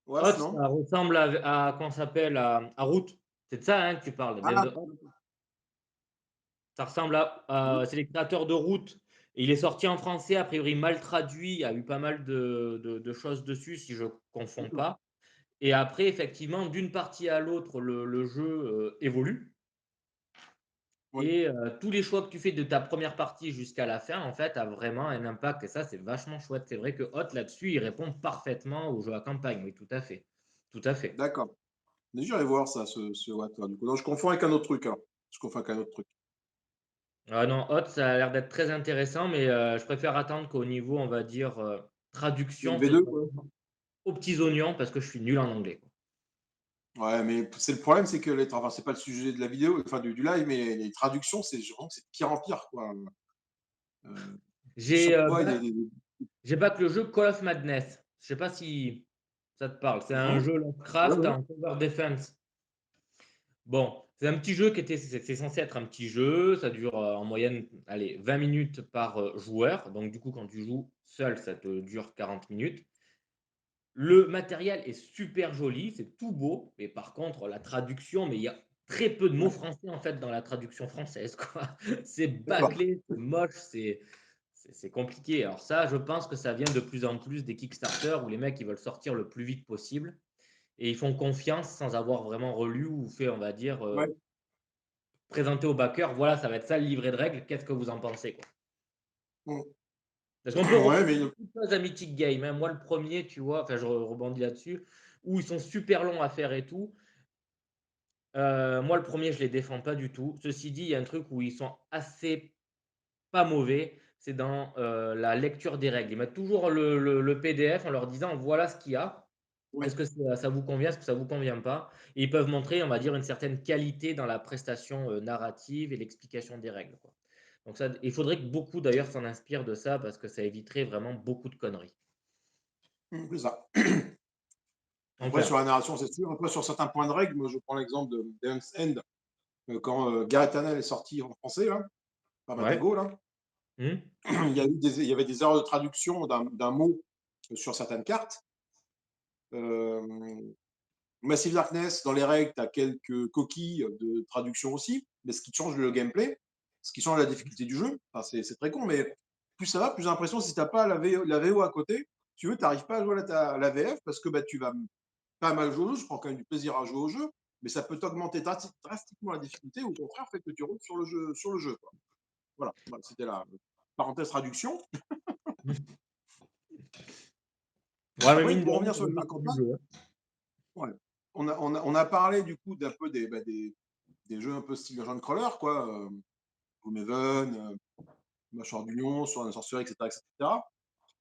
Ouais, Hot, non? ça ressemble à comment ça s'appelle? À Root. C'est de ça, hein, que tu parles, Death Ah, de Hot? Ça ressemble à oui, c'est les créateurs de Root et il est sorti en français, a priori mal traduit, il y a eu pas mal de choses dessus si je confonds d'accord. pas, et après effectivement d'une partie à l'autre le jeu, évolue. Ouais. Et tous les choix que tu fais de ta première partie jusqu'à la fin, en fait, a vraiment un impact et ça, c'est vachement chouette. C'est vrai que Hot, là-dessus, il répond parfaitement aux jeux à campagne. Oui, tout à fait. Tout à fait. D'accord. Mais j'irai voir ça, ce Watt, là, du coup. Non, je confonds avec un autre truc, alors. Je confonds avec un autre truc. Ah non, Hot, ça a l'air d'être très intéressant, mais je préfère attendre qu'au niveau, on va dire, C'est une traduction, ce V2, soit quoi. aux petits oignons parce que je suis nul en anglais, quoi. Ouais, mais c'est le problème, c'est que enfin, c'est pas le sujet de la vidéo, enfin du live, mais les traductions, c'est de pire en pire, quoi. J'ai, Chaque fois, il y a j'ai back le jeu Call of Madness. Je sais pas si ça te parle. C'est un Mhm. jeu Ouais, Lovecraft ouais. en tower defense. Bon, c'est un petit jeu c'est censé être un petit jeu, ça dure, en moyenne, allez, 20 minutes par, joueur. Donc du coup, quand tu joues seul, ça te dure 40 minutes. Le matériel est super joli, c'est tout beau, mais par contre la traduction, mais il y a très peu de mots Ouais. français, en fait, dans la traduction française, quoi. C'est D'accord. bâclé, c'est moche, c'est compliqué. Alors ça, je pense que ça vient de plus en plus des Kickstarter où les mecs, ils veulent sortir le plus vite possible et ils font confiance sans avoir vraiment relu ou fait, on va dire, Ouais. présenter au backer, voilà, ça va être ça le livret de règles, qu'est-ce que vous en pensez, quoi? Mm. Parce qu'on peut Ouais, reprocher mais beaucoup de choses à Mythic Game, hein. Moi, le premier, tu vois, enfin, je rebondis là-dessus, où ils sont super longs à faire et tout. Moi, le premier, je les défends pas du tout. Ceci dit, il y a un truc où ils sont assez pas mauvais, c'est dans, la lecture des règles. Ils mettent toujours le PDF en leur disant: «Voilà ce qu'il y a. ouais. Est-ce que ça vous convient? Est-ce que ça vous convient pas?» et ils peuvent montrer, on va dire, une certaine qualité dans la prestation, narrative et l'explication des règles, quoi. Donc ça, il faudrait que beaucoup d'ailleurs s'en inspirent de ça parce que ça éviterait vraiment beaucoup de conneries. C'est ça. Après, Enfin, sur la narration, c'est sûr. Après, sur certains points de règle, moi, je prends l'exemple de Devil's End, quand Gareth Hanel est sorti en français, là, par ouais. Matago, là. Mmh. Il y avait des erreurs de traduction d'un mot sur certaines cartes. Massive Darkness, dans les règles, tu as quelques coquilles de traduction aussi, mais ce qui change le gameplay, ce qui change la difficulté du jeu, enfin, c'est très con, mais plus ça va, plus j'ai l'impression si tu n'as pas la VO à côté, tu veux, tu n'arrives pas à jouer la VF parce que bah, tu vas pas mal jouer au jeu, je prends quand même du plaisir à jouer au jeu, mais ça peut t'augmenter drastiquement la difficulté, ou au contraire, fait que tu roules sur le jeu, quoi. Voilà, voilà, c'était la parenthèse traduction. Ouais, mais Après, mine de pour rien, revenir c'est sur le le jeu de maître du campagne, jeu, hein. ouais, on a parlé du coup d'un peu des jeux un peu style Dungeon Crawler, quoi. Gloomhaven, Mâchoire du Lion, Sur la sorcellerie, etc., etc.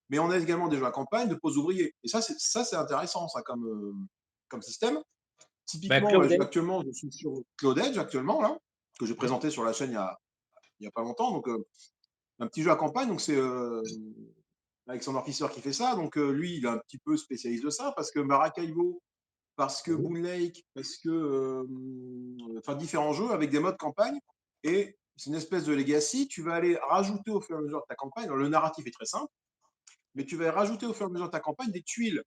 Mais on a également des jeux à campagne de pose ouvriers. Et ça, c'est intéressant, ça, comme système. Bah, Typiquement, Claude Edge, actuellement, je suis sur Cloud Edge, actuellement, là, que j'ai mmh, présenté sur la chaîne il y a pas longtemps. Donc, un petit jeu à campagne, donc c'est Alexander Fischer qui fait ça. Donc lui, il est un petit peu spécialiste de ça parce que Maracaibo, parce que Mhm. Boon Lake, parce que enfin différents jeux avec des modes campagne. Et c'est une espèce de legacy. Tu vas aller rajouter au fur et à mesure de ta campagne. Alors, le narratif est très simple, mais tu vas rajouter au fur et à mesure de ta campagne des tuiles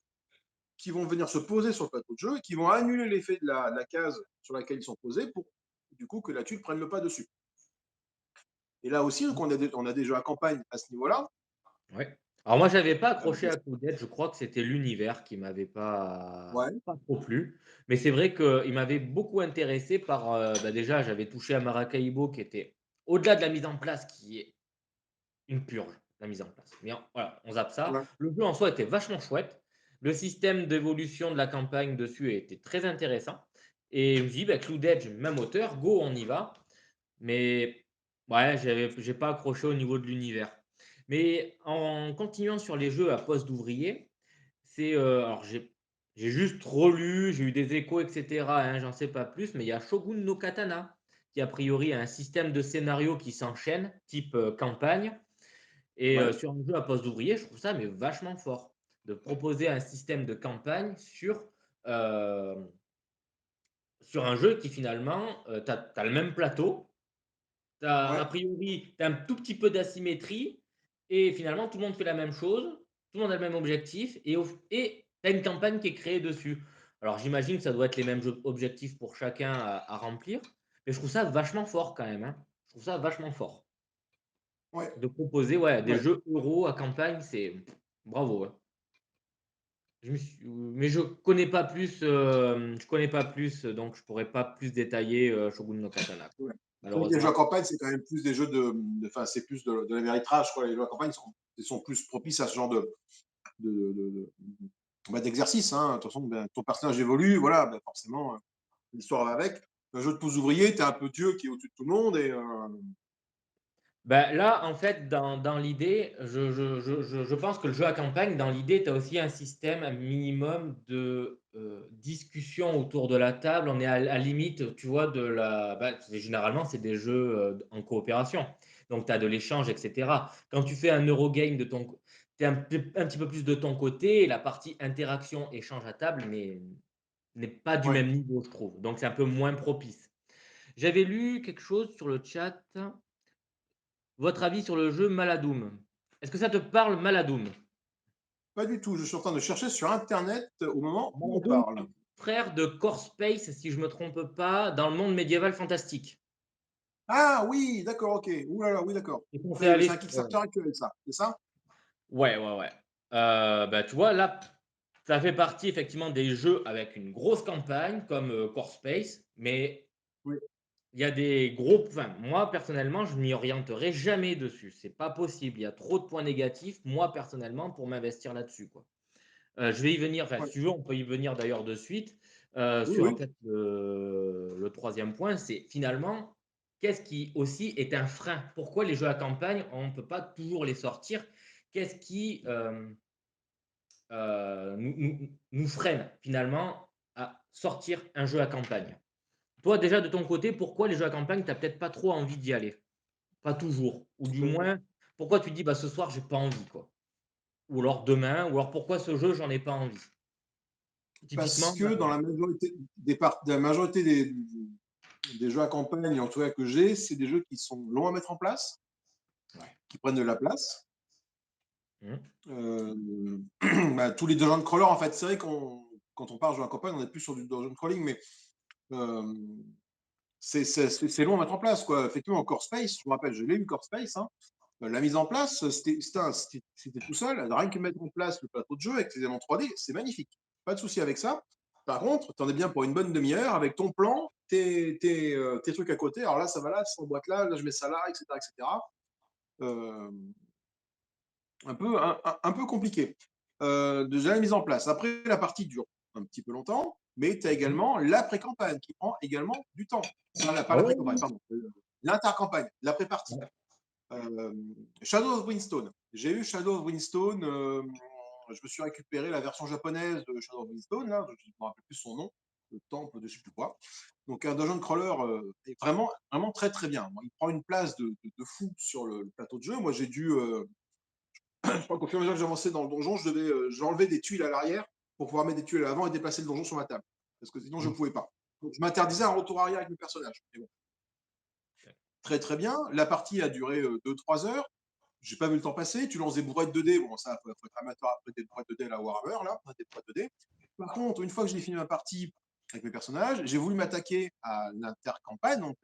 qui vont venir se poser sur le plateau de jeu et qui vont annuler l'effet de la case sur laquelle ils sont posés pour du coup que la tuile prenne le pas dessus. Et là aussi, donc, on a des jeux à campagne à ce niveau-là. Ouais. Alors moi, j'avais pas Euh, accroché à Cloudette, je crois que c'était l'univers qui m'avait ouais, pas trop plu. Mais c'est vrai qu'il m'avait beaucoup intéressé par, bah, déjà, j'avais touché à Maracaibo qui était au-delà de la mise en place, qui est une purge, la mise en place. Mais voilà, on zappe ça. ouais, Le jeu en soi était vachement chouette. Le système d'évolution de la campagne dessus était très intéressant. Et je me dis, bah, Cloud Edge, même auteur, go, on y va. Mais ouais, j'ai pas accroché au niveau de l'univers. Mais en continuant sur les jeux à poste d'ouvrier, c'est alors j'ai juste relu, j'ai eu des échos, et cetera, hein, j'en sais pas plus, mais il y a Shogun no Katana qui a priori a un système de scénario qui s'enchaîne, type campagne. Et ouais, sur un jeu à poste d'ouvrier, je trouve ça mais vachement fort de proposer un système de campagne heu, sur un jeu qui finalement, tu as le même plateau, tu as a ouais, priori, tu as un tout petit peu d'asymétrie et finalement tout le monde fait la même chose, tout le monde a le même objectif et tu as une campagne qui est créée dessus. Alors j'imagine que ça doit être les mêmes objectifs pour chacun à remplir, mais je trouve ça vachement fort quand même, hein. Je trouve ça vachement fort ouais, de proposer, ouais, des ouais. jeux euros à campagne, c'est bravo, hein. Mais je connais pas plus, donc je pourrais pas plus détailler, Shogun no Katana, Ouais. C'est vrai que les jeux à malheureusement. campagne, c'est quand même plus des jeux enfin, c'est plus de l'améritrage, quoi. Les jeux à campagne sont plus propices à ce genre de bah, d'exercice, hein. De toute façon, ben, ton personnage évolue, voilà, ben, forcément, l'histoire va avec. Un jeu de pouce ouvrier, tu es un peu Dieu qui est au-dessus de tout le monde et Bah, là, en fait, dans l'idée, je pense que le jeu à campagne, dans l'idée, tu as aussi un système, un minimum de, discussion autour de la table. On est à limite, tu vois, de la bah, généralement, c'est des jeux, en coopération. Donc tu as de l'échange et cetera. Quand tu fais un Eurogame de ton tu es un petit peu plus de ton côté et la partie interaction, échange à table n'est pas du ouais. même niveau, je trouve. Donc c'est un peu moins propice. J'avais lu quelque chose sur le chat. Votre avis sur le jeu Maladoom? Est-ce que ça te parle Maladoom? Pas du tout. Je suis en train de chercher sur internet au moment où on Maladoom, parle. frère de Core Space, si je me trompe pas, dans le monde médiéval fantastique. Ah oui, d'accord, OK. Ouh là là, oui, d'accord. Et qu'on fait C'est aller un sur, Kickstarter actuel, ça, c'est ça? ouais, ouais, ouais. Bah, tu vois, là, ça fait partie effectivement des jeux avec une grosse campagne comme, Core Space, mais Oui, il y a des gros enfin, moi personnellement, je m'y orienterai jamais dessus. C'est pas possible. Il y a trop de points négatifs, moi personnellement, pour m'investir là-dessus, quoi. Je vais y venir, enfin, ouais. si tu veux, on peut y venir d'ailleurs de suite, Oui, sur en oui. fait le 3e point, c'est finalement, qu'est-ce qui aussi est un frein? Pourquoi les jeux à campagne, on ne peut pas toujours les sortir? Qu'est-ce qui, nous freine finalement à sortir un jeu à campagne? Toi déjà de ton côté, pourquoi les jeux à campagne, tu as peut-être pas trop envie d'y aller? Pas toujours, ou du Heu, moins, pourquoi tu te dis: «Bah, ce soir, j'ai pas envie, quoi»? Ou alors demain, ou alors pourquoi ce jeu, j'en ai pas envie? parce Typiquement, que dans la majorité de la majorité des jeux à campagne, en tout cas que j'ai, c'est des jeux qui sont longs à mettre en place, ouais. qui prennent de la place. Mmh. Bah, tous les dungeon crawlers, en fait, c'est vrai qu'on quand on parle jeu à campagne, on est plus sur du dungeon crawling, mais hem, c'est long à mettre en place, quoi. Effectivement, Core Space, je me rappelle, je l'ai eu Core Space, hein. La mise en place, c'était tout seul. Rien que mettre en place le plateau de jeu avec les éléments 3D, c'est magnifique. Pas de souci avec ça. Par contre, tu en es bien pour une bonne demi-heure avec ton plan, tes trucs à côté. Alors là, ça va là, ça emboîte là, là, je mets ça là, etc., etc. Euh, un peu compliqué. Déjà la mise en place. Après, la partie dure un petit peu longtemps, mais tu as Mmh. également l'après-campagne qui prend également du temps. Pas Ah ouais, l'après-campagne, oui. pardon. L'intercampagne, l'après-partie. Ouais. Euh, Shadow of Winstone. J'ai eu Shadow of Winstone. Je me suis récupéré la version japonaise de Shadow of Winstone. Là, je ne me rappelle plus son nom. le temple de je sais plus quoi. Donc un dungeon crawler est vraiment, vraiment très très bien. Il prend une place de fou sur le plateau de jeu. Moi j'ai dû, je crois qu'au fur et à mesure que j'avançais dans le donjon, j'enlevais des tuiles à l'arrière pour pouvoir mettre des tuiles à l'avant et déplacer le donjon sur ma table. Parce que sinon je ne Mmh. pouvais pas. Donc je m'interdisais un retour arrière avec mes personnages. Mais bon, très très bien. La partie a duré 2-3 heures. J'ai pas vu le temps passer. Tu lances des brouettes 2D. Bon, ça, faut être amateur après des brouettes 2D à la Warhammer, là, des brouettes 2D. Par contre, une fois que j'ai fini ma partie avec mes personnages, j'ai voulu m'attaquer à l'intercampagne, donc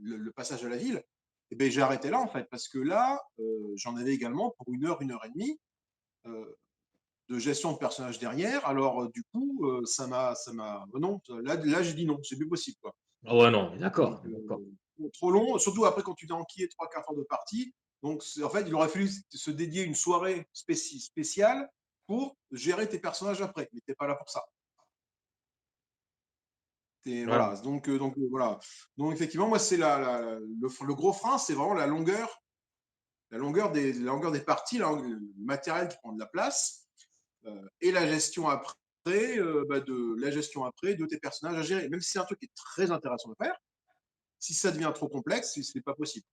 le passage à la ville. Et ben j'ai arrêté là, en fait, parce que là, j'en avais également pour une heure et demie euh, de gestion de personnages derrière. Alors, du coup, non, là j'ai dit non, c'est plus possible, quoi. Ah ouais, non, Donc, d'accord, d'accord. trop long, surtout après quand tu t'es enquillé 3-4 heures de partie. Donc, en fait, il aurait fallu se dédier une soirée spéciale pour gérer tes personnages après. Mais t'es pas là pour ça. Ouais, Voilà. Voilà. Donc, effectivement, moi, c'est le gros frein, c'est vraiment la longueur des parties, le matériel qui prend de la place et la gestion après. La gestion après de tes personnages à gérer. Même si c'est un truc qui est très intéressant à faire, si ça devient trop complexe, c'est pas possible.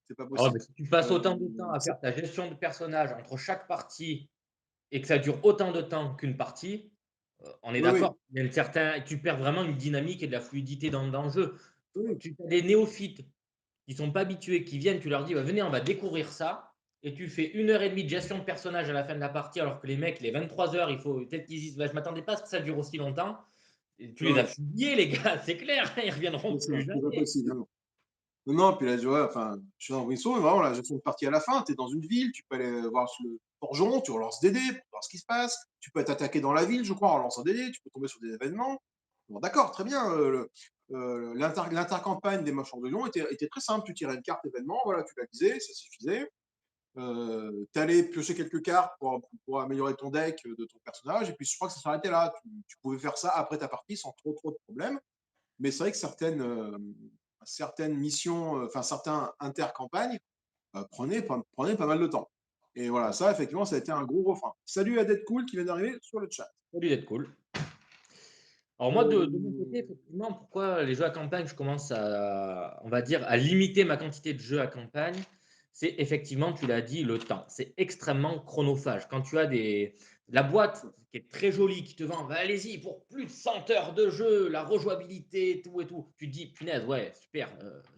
C'est pas ah ouais, possible. mais si tu passes Euh, autant de temps à faire ta gestion de personnage entre chaque partie et que ça dure autant de temps qu'une partie, on est oui, oui, d'accord. Il y a une certain tu perds vraiment une dynamique et de la fluidité dans le jeu. oui, Tu as des néophytes qui sont pas habitués, qui viennent, tu leur dis: «Bah, venez, on va découvrir ça» et tu fais 1 heure et demie de gestion de personnage à la fin de la partie alors que les mecs, les 23 heures, il faut peut-être qu'ils disent: «Bah, je m'attendais pas à ce que ça dure aussi longtemps» et tu oui, les as oui. fumés les gars, c'est clair, ils reviendront C'est ça, plus c'est pas jamais. possible. Non, non, non, puis là, tu vois, enfin, je suis dans Brisson, vraiment, la gestion de partie à la fin, tu es dans une ville, tu peux aller voir sur le forgeron, tu relances des dés pour voir ce qui se passe, tu peux être attaqué dans la ville, je crois, en lançant des dés, tu peux tomber sur des événements. Bon, d'accord, très bien. L'intercampagne des Mâchoires de Lion était très simple, tu tirais une carte événement, voilà, tu la lisais, ça suffisait. Tu allais piocher quelques cartes pour améliorer ton deck de ton personnage, et puis je crois que ça s'arrêtait là. Tu pouvais faire ça après ta partie sans trop de problèmes. Mais c'est vrai que certaines missions, enfin certains intercampagnes prenaient pas mal de temps. Et voilà, ça, effectivement, ça a été un gros refrain. Salut à Deadcool qui vient d'arriver sur le chat. Salut d'être cool. Alors moi, de mon côté, Euh, effectivement, pourquoi les jeux à campagne, je commence à, on va dire, à limiter ma quantité de jeux à campagne, c'est effectivement, tu l'as dit, le temps. C'est extrêmement chronophage. Quand tu as la boîte qui est très jolie, qui te vend, bah, allez-y, pour plus de 100 heures de jeu, la rejouabilité, tout et tout, tu te dis, punaise, ouais, super,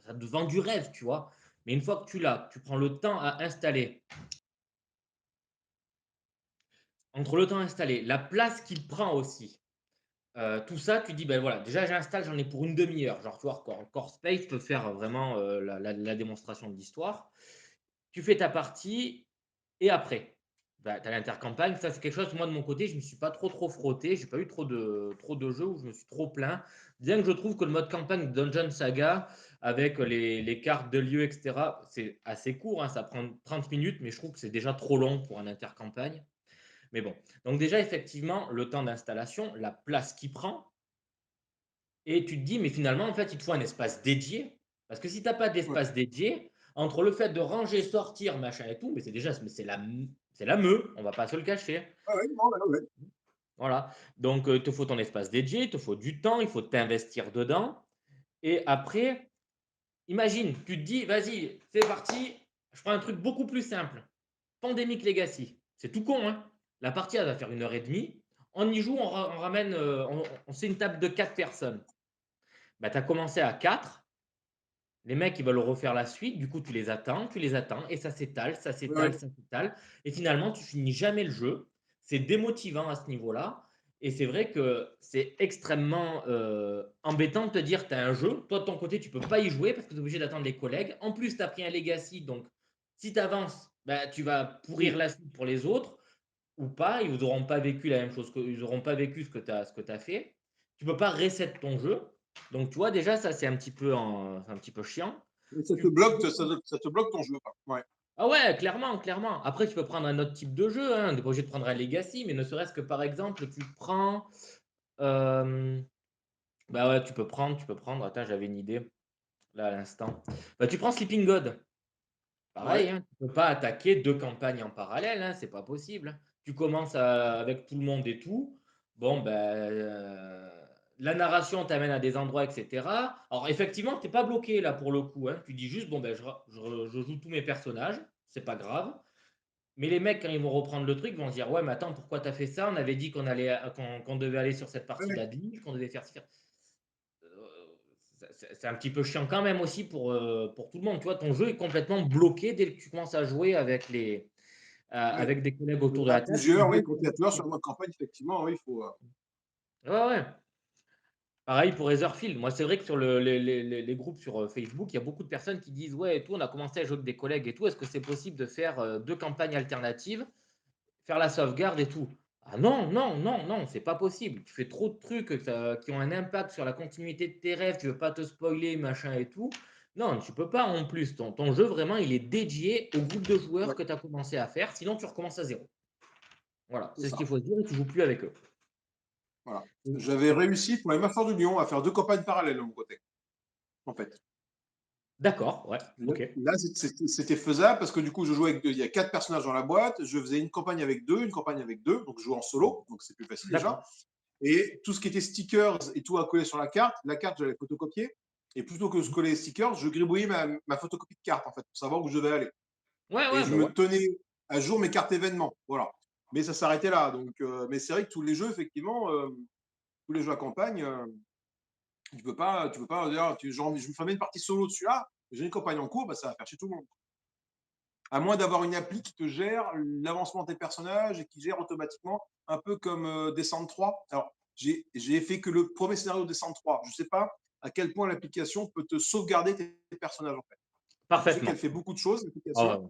ça te vend du rêve, tu vois. Mais une fois que tu l'as, tu prends le temps à installer. Entre le temps installé, la place qu'il prend aussi, tout ça, tu dis: «Ben, voilà, déjà j'installe, j'en ai pour une demi heure». Genre, tu vois, Core Space peut faire vraiment, la démonstration de l'histoire. Tu fais ta partie et après, bah, tu as l'intercampagne. Ça, c'est quelque chose, moi, de mon côté, je ne me suis pas trop frotté. J'ai pas eu trop de jeux où je me suis trop plaint. Bien que je trouve que le mode campagne de Dungeon Saga avec les cartes de lieux et cetera, c'est assez court, hein, ça prend 30 minutes, mais je trouve que c'est déjà trop long pour un intercampagne. Mais bon, donc déjà, effectivement, le temps d'installation, la place qu'il prend et tu te dis: «Mais finalement, en fait, il te faut un espace dédié». Parce que si tu as pas ouais. d'espace dédié, entre le fait de ranger, sortir, machin et tout, mais c'est déjà c'est la meule, on va pas se le cacher. Ah ouais, non, ouais, ouais. Voilà, donc il te faut ton espace dédié, il te faut du temps, il faut t'investir dedans et après, imagine, tu te dis: «Vas-y, c'est parti, je prends un truc beaucoup plus simple, Pandemic Legacy». C'est tout con, hein? La partie, elle va faire 1 heure et demie. On y joue, on ramène, on c'est une table de 4 personnes. Bah, tu as commencé à 4. Les mecs, ils veulent refaire la suite, du coup, tu les attends et ça s'étale, ça Ouais, s'étale, ouais. ça s'étale et finalement, tu finis jamais le jeu. C'est démotivant à ce niveau-là et c'est vrai que c'est extrêmement, embêtant de te dire: «Tu as un jeu, toi de ton côté, tu peux pas y jouer parce que tu es obligé d'attendre les collègues. En plus, tu as pris un legacy donc si tu avances, bah, tu vas pourrir Oui. la suite pour les autres ou pas, ils n'auront pas vécu la même chose que ils auront pas vécu ce que tu as fait. Tu peux pas reset ton jeu. Donc tu vois déjà ça c'est un petit peu chiant. Et ça te Tu bloque, ça te bloque ton jeu, quoi. Ouais. Ah ouais, clairement, clairement. Après tu peux prendre un autre type de jeu, hein, tu es pas obligé de prendre un legacy, mais ne serait-ce que par exemple, tu prends, hem, bah ouais, tu peux prendre attends, j'avais une idée, là à l'instant. Bah, tu prends Sleeping God. Pareil, Ouais. hein, tu peux pas attaquer 2 campagnes en parallèle, hein, c'est pas possible, hein. Tu commences avec tout le monde et tout. Bon, ben, la narration t'amène à des endroits, et cetera. Alors effectivement, tu es pas bloqué là pour le coup, hein. Tu dis juste: «Bon, ben, je joue tous mes personnages, c'est pas grave». Mais les mecs, quand ils vont reprendre le truc, vont se dire: «Ouais, mais attends, pourquoi tu as fait ça? On avait dit qu'on devait aller sur cette Ouais, partie de ouais. la ville, qu'on devait faire ci, faire» c'est un petit peu chiant quand même aussi pour tout le monde. Tu vois? Ton jeu est complètement bloqué dès que tu commences à jouer Ouais. avec des collègues autour de À la table qui plusieurs, oui, bloquent quand il y a plusieurs sur le mode campagne, effectivement, oui, il faut. ouais, ouais. Pareil pour Etherfield. Moi, c'est vrai que sur les groupes sur, Facebook, il y a beaucoup de personnes qui disent: «Ouais et tout, on a commencé à jouer avec des collègues et tout. Est-ce que c'est possible de faire, 2 campagnes alternatives, faire la sauvegarde et tout?» Ah non, non, non, non, c'est pas possible. Tu fais trop de trucs, qui ont un impact sur la continuité de tes rêves, tu veux pas te spoiler, machin et tout. Non, tu peux pas en plus. Ton jeu vraiment, il est dédié au groupe de joueurs Ouais, que tu as commencé à faire, sinon tu recommences à zéro. Voilà, c'est c'est ce ça. qu'il faut se dire et tu joues plus avec eux. Voilà. Mmh. J'avais réussi pour les Masters de Lyon à faire 2 campagnes parallèles de mon côté, en fait. D'accord, ouais, Là OK. là, c'était faisable parce que du coup, je jouais avec 2 il y a 4 personnages dans la boîte, je faisais une campagne avec 2, une campagne avec 2, donc je joue en solo, donc c'est plus facile déjà. D'accord. Et tout ce qui était stickers et tout à coller sur la carte, je l'avais photocopiée. Et plutôt que de Mmh. coller les stickers, je gribouillais ma photocopie de carte, en fait, pour savoir où je devais aller. Ouais, Et ouais, je bah, ouais. me tenais à jour mes cartes événements. Voilà. Mais ça s'arrêtait là. Donc, mais c'est vrai que tous les jeux, effectivement, tous les jeux à campagne, tu peux pas dire, genre, je me fais une partie solo dessus là, j'ai une campagne en cours, bah, ça va faire chez tout le monde. À moins d'avoir une appli qui te gère l'avancement de tes personnages et qui gère automatiquement, un peu comme Descent 3. Alors, j'ai fait que le premier scénario de Descent 3. Je ne sais pas à quel point l'application peut te sauvegarder tes personnages, en fait. Je sais qu'elle Parfaitement. fait beaucoup de choses, Ah l'application, ouais.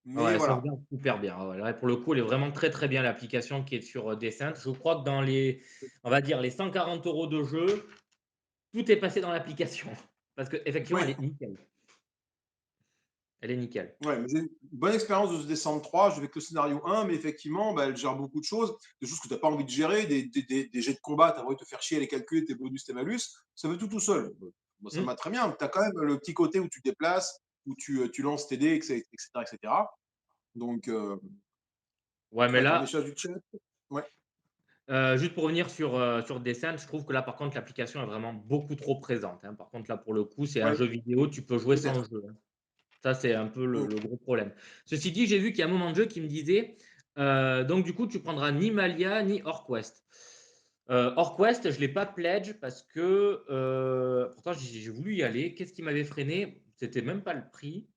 Ah mais ouais, elle voilà. sauvegarde super bien. Ah ouais, là, pour le coup, elle est vraiment très, très bien l'application qui est sur, Descent. Je crois que dans les on va dire les 140 € de jeu, tout est passé dans l'application. Parce qu'effectivement, elle Ouais, est nickel. Elle est nickel. ouais, mais j'ai une bonne expérience de ce Descent 3. Je vais que le scénario 1, mais effectivement, bah, elle gère beaucoup de choses, des choses que tu n'as pas envie de gérer, des jets de combat, tu as envie de te faire chier à les calculer, tes bonus, tes malus, ça veut tout seul. Moi, ça me Mmh. va très bien. Tu as quand même le petit côté où tu te déplaces, où tu lances tes dés, etc., etc., etc. Donc, Ouais, mais ouais, par là, message du chat. Ouais, juste pour revenir sur Descent, je trouve que là, par contre, l'application est vraiment beaucoup trop présente, hein. Par contre, là, pour le coup, c'est un ouais, jeu vidéo, tu peux jouer sans peut-être. le jeu, hein. Ça, c'est un peu le Mm. le gros problème. Ceci dit, j'ai vu qu'il y a un moment de jeu qui me disait, donc du coup, tu prendras ni Malia ni Orquest. Orquest, je ne l'ai pas pledge parce que, pourtant j'ai voulu y aller. Qu'est-ce qui m'avait freiné? C'était même pas le prix.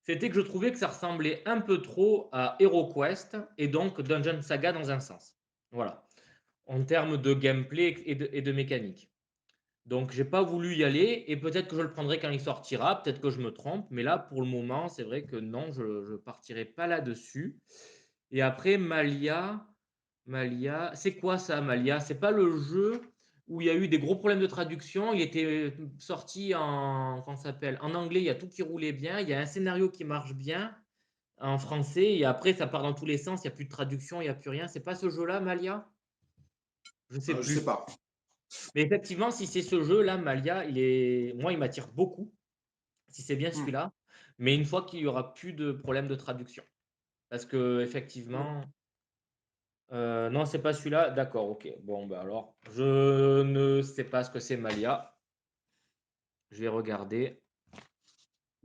C'était que je trouvais que ça ressemblait un peu trop à HeroQuest et donc Dungeon Saga dans un sens. Voilà, en termes de gameplay et de mécanique. Donc j'ai pas voulu y aller et peut-être que je le prendrai quand il sortira, peut-être que je me trompe, mais là pour le moment, c'est vrai que non, je partirai pas là-dessus. Et après Malia, c'est quoi ça Malia? C'est pas le jeu où il y a eu des gros problèmes de traduction, il était, sorti en comment ça s'appelle? En anglais, il y a tout qui roulait bien, il y a un scénario qui marche bien en français et après ça part dans tous les sens, il y a plus de traduction, il y a plus rien. C'est pas ce jeu-là, Malia? Je sais Je sais plus. pas. Mais effectivement, si c'est ce jeu-là, Malia, moi, il m'attire beaucoup, si c'est bien Mm. celui-là, mais une fois qu'il y aura plus de problème de traduction. Parce Ouais. qu'effectivement, non, c'est pas celui-là? D'accord, OK. Bon, bah, alors, je ne sais pas ce que c'est Malia. Je vais regarder.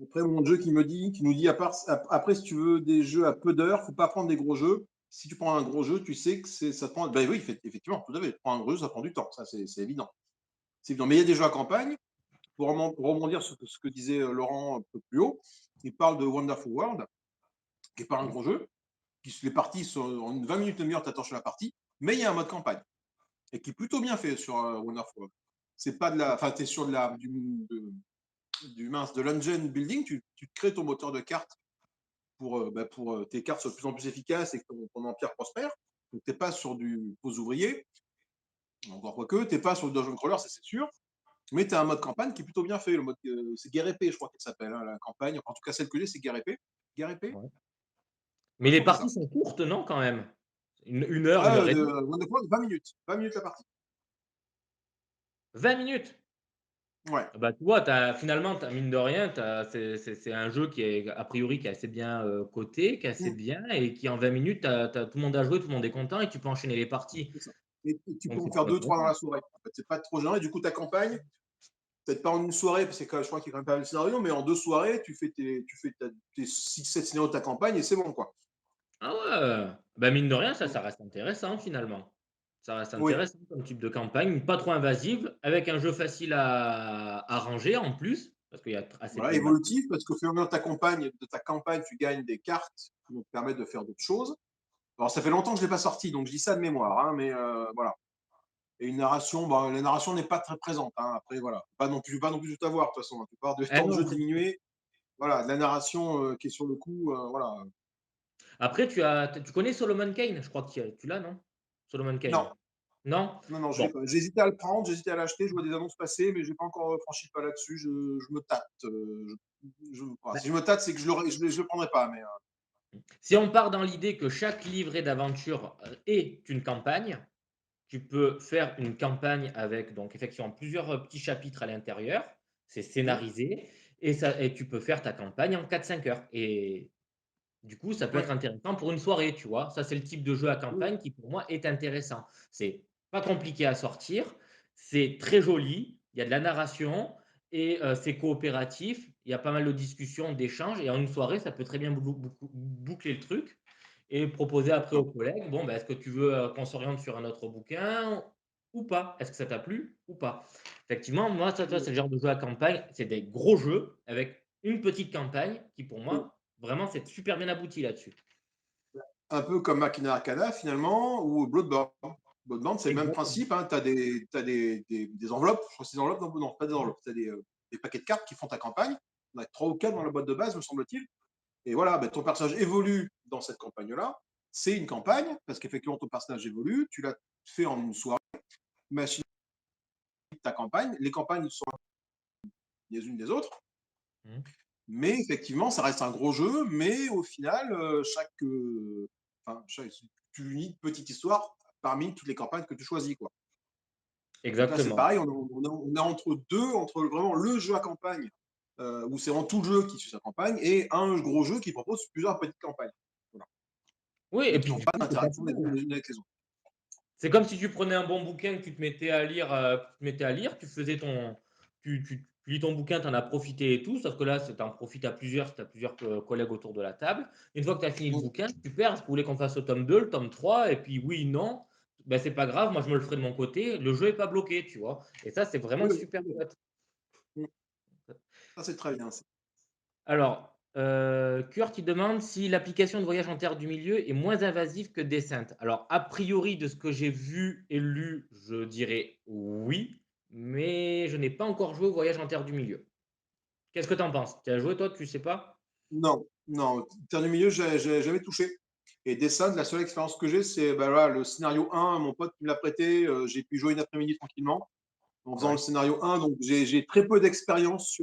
Après, mon jeu qui nous dit, après, si tu veux des jeux à peu d'heures, faut pas prendre des gros jeux. Si tu prends un gros jeu, tu sais que ça prend. Ben oui, effectivement, tout à fait. Prendre un gros jeu, ça prend du temps. Ça, c'est évident. C'est évident. Mais il y a des jeux à campagne. Pour rebondir sur ce que disait Laurent un peu plus haut, il parle de Wonderful World, qui n'est pas un Oui. gros jeu. Les parties sont en 20 minutes, une demi-heure, tu attends sur la partie. Mais il y a un mode campagne. Et qui est plutôt bien fait sur Wonderful World. C'est pas de la. Enfin, tu es sur de l'engine building. Tu te crées ton moteur de cartes pour tes cartes soient de plus en plus efficaces et que ton empire prospère. Donc, tu n'es pas sur du pose ouvrier, encore quoique, tu n'es pas sur le dungeon crawler, ça c'est sûr, mais tu as un mode campagne qui est plutôt bien fait. Le mode, c'est guerre épée, je crois qu'elle s'appelle, hein, la campagne. En tout cas, celle que j'ai, c'est guerre épée. Guerre épée. Ouais. Ouais, Mais je les crois que c'est parties ça. sont courtes, non, quand même? Une heure et demie? Wonderful, 20 minutes. 20 minutes la partie. 20 minutes? Ouais. Ah bah, tu vois, finalement, mine de rien, c'est un jeu qui est a priori qui est assez bien, coté, qui est assez Mm, bien et qui en 20 minutes, tout le monde a joué, tout le monde est content et tu peux enchaîner les parties. c'est ça. Et tu peux Donc, en c'est faire trop 2-3 dans intéressant. la soirée. En fait, c'est pas trop gênant et du coup, ta campagne, peut-être pas en une soirée, parce que je crois qu'il y a quand même pas mal de scénarios, mais en 2 soirées, tes 6-7 scénarios de ta campagne et c'est bon, quoi. Ah ouais! Bah, mine de rien, ça, Mmh. ça reste intéressant finalement. Ça reste Oui, intéressant comme type de campagne, pas trop invasive, avec un jeu facile à ranger en plus, parce qu'il y a assez voilà, peu de bâtiments. évolutif, parce qu'au fur et à mesure de ta campagne, tu gagnes des cartes qui vont te permettre de faire d'autres choses. Alors, ça fait longtemps que je ne l'ai pas sorti, donc je dis ça de mémoire, hein, mais voilà. Et une narration, bah, la narration n'est pas très présente, hein, après, voilà. Pas non plus tout avoir, de toute façon. La plupart du Eh temps de non, jeu c'est diminué, voilà, de la narration qui est sur le coup, voilà. après tu connais Solomon Kane? Je crois que tu l'as, non? Solomon Non, Kane? Non? non, non, je l'ai Bon, pas. J'ai hésité à le prendre, j'ai hésité à l'acheter, je vois des annonces passer, mais j'ai pas encore franchi le pas là-dessus. Je me tâte. Voilà, bah, si je me tâte, c'est que je le prendrai pas, mais si on part dans l'idée que chaque livret d'aventure, est une campagne, tu peux faire une campagne avec donc effectivement plusieurs, petits chapitres à l'intérieur. C'est mmh, scénarisé et tu peux faire ta campagne en 4-5 heures et du coup, ça peut ouais, être intéressant pour une soirée, tu vois? Ça, c'est le type de jeu à oui, campagne qui, pour moi, est intéressant. C'est pas compliqué à sortir, c'est très joli, il y a de la narration et c'est coopératif. Il y a pas mal de discussions, d'échanges et en une soirée, ça peut très bien boucler le truc et proposer après d'accord. aux collègues: «Bon, bah, est-ce que tu veux, qu'on s'oriente sur un autre bouquin ou pas? Est-ce que ça t'a plu ou pas?» Effectivement, moi, ça, tu vois, Oui, c'est le genre de jeu à campagne, c'est des gros jeux avec une petite campagne qui, pour oui. moi, vraiment, c'est super bien abouti là-dessus. Un peu comme Machina Arcana finalement ou Bloodborne. Bloodborne, c'est le même Exactement. principe, hein, tu as des enveloppes, je crois que c'est des enveloppes, non, non, pas des enveloppes, tu as des paquets de cartes qui font ta campagne. Il y en a 3 ou 4 dans la boîte de base, me semble-t-il. Et voilà, bah, ton personnage évolue dans cette campagne-là. C'est une campagne, parce qu'effectivement, ton personnage évolue, tu l'as fait en une soirée, machine ta campagne, les campagnes sont les unes des autres, Mmh. mais effectivement, ça reste un gros jeu, mais au final, tu unis une petite histoire parmi toutes les campagnes que tu choisis, quoi. Donc là, c'est Exactement. pareil, on est entre deux, entre vraiment le jeu à campagne, où c'est vraiment tout le jeu qui suit sa campagne, et un gros jeu qui propose plusieurs petites campagnes. Voilà. Oui et Mais qui puis n'ont du pas coup, c'est d'interaction facile, les unes avec les autres. c'est comme si tu prenais un bon bouquin que tu te mettais à lire, tu faisais ton tu lis ton bouquin, tu en as profité et tout, sauf que là, c'est tu en profites à plusieurs, si tu as plusieurs, collègues autour de la table. Une fois que tu as fini le Mmh. bouquin, super, est-ce que vous voulez qu'on fasse le tome 2, le tome 3 et puis oui, non, ben c'est pas grave, moi je me le ferai de mon côté, le jeu est pas bloqué, tu vois? Et ça, c'est vraiment Oui, super oui. chouette. Mmh. Ça, c'est très bien ça. Alors, Kurt, il demande si l'application de voyage en terre du milieu est moins invasive que Descent. Alors, a priori, de ce que j'ai vu et lu, je dirais oui, mais je n'ai pas encore joué au voyage en terre du milieu. Qu'est-ce que tu en penses? Tu as joué toi, tu sais pas? Non, non, Terre du milieu, j'ai jamais touché. Et Descent, la seule expérience que j'ai, c'est bah, voilà, le scénario 1, mon pote qui me l'a prêté, j'ai pu jouer une après-midi tranquillement en faisant le Ouais, scénario 1, donc j'ai très peu d'expérience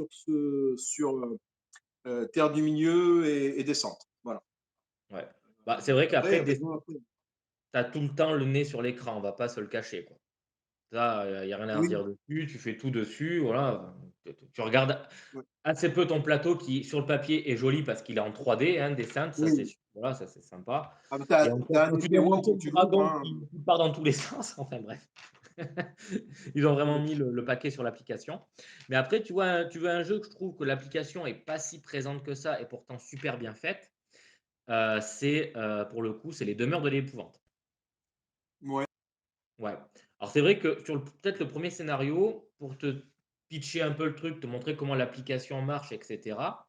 sur Terre du milieu et Descente. Voilà. ouais. Bah, c'est vrai Après, qu'après effectivement, Descent, après, tu as tout le temps le nez sur l'écran, on va pas se le cacher, quoi. Ça, il y a rien à oui, redire dessus, tu fais tout dessus, voilà, tu regardes ouais. assez peu ton plateau qui, sur le papier, est joli parce qu'il est en 3D, hein, Descent, ça c'est Oui. su voilà, ça c'est sympa Ah, mais et encore, un quand tu dois apéro monter quand le tu l'ouvres, dragon hein. qui part dans tous les sens, enfin bref. Ils ont vraiment Oui. mis le paquet sur l'application. Mais après, tu vois un jeu que je trouve que l'application est pas si présente que ça et pourtant super bien faite, pour le coup, c'est Les Demeures de l'épouvante. Ouais. Ouais. Alors c'est vrai que sur peut-être le premier scénario, pour te pitcher un peu le truc, te montrer comment l'application marche et cetera,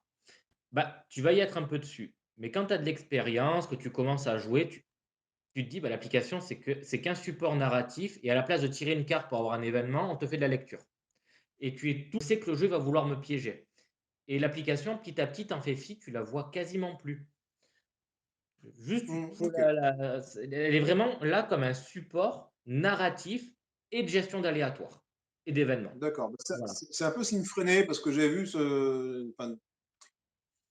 bah, tu vas y être un peu dessus. Mais quand tu as de l'expérience, que tu commences à jouer, tu te dis: «Bah, l'application, c'est qu'un support narratif et à la place de tirer une carte pour avoir un événement, on te fait de la lecture» et tu sais que le jeu va vouloir me piéger et l'application, petit à petit, t'en fais fi, tu la vois quasiment plus. Juste, faut OK. elle est vraiment là comme un support narratif et de gestion d'aléatoires et d'événements. D'accord. Bah, ça, Voilà. c'est un peu ce qui me freinait parce que j'ai vu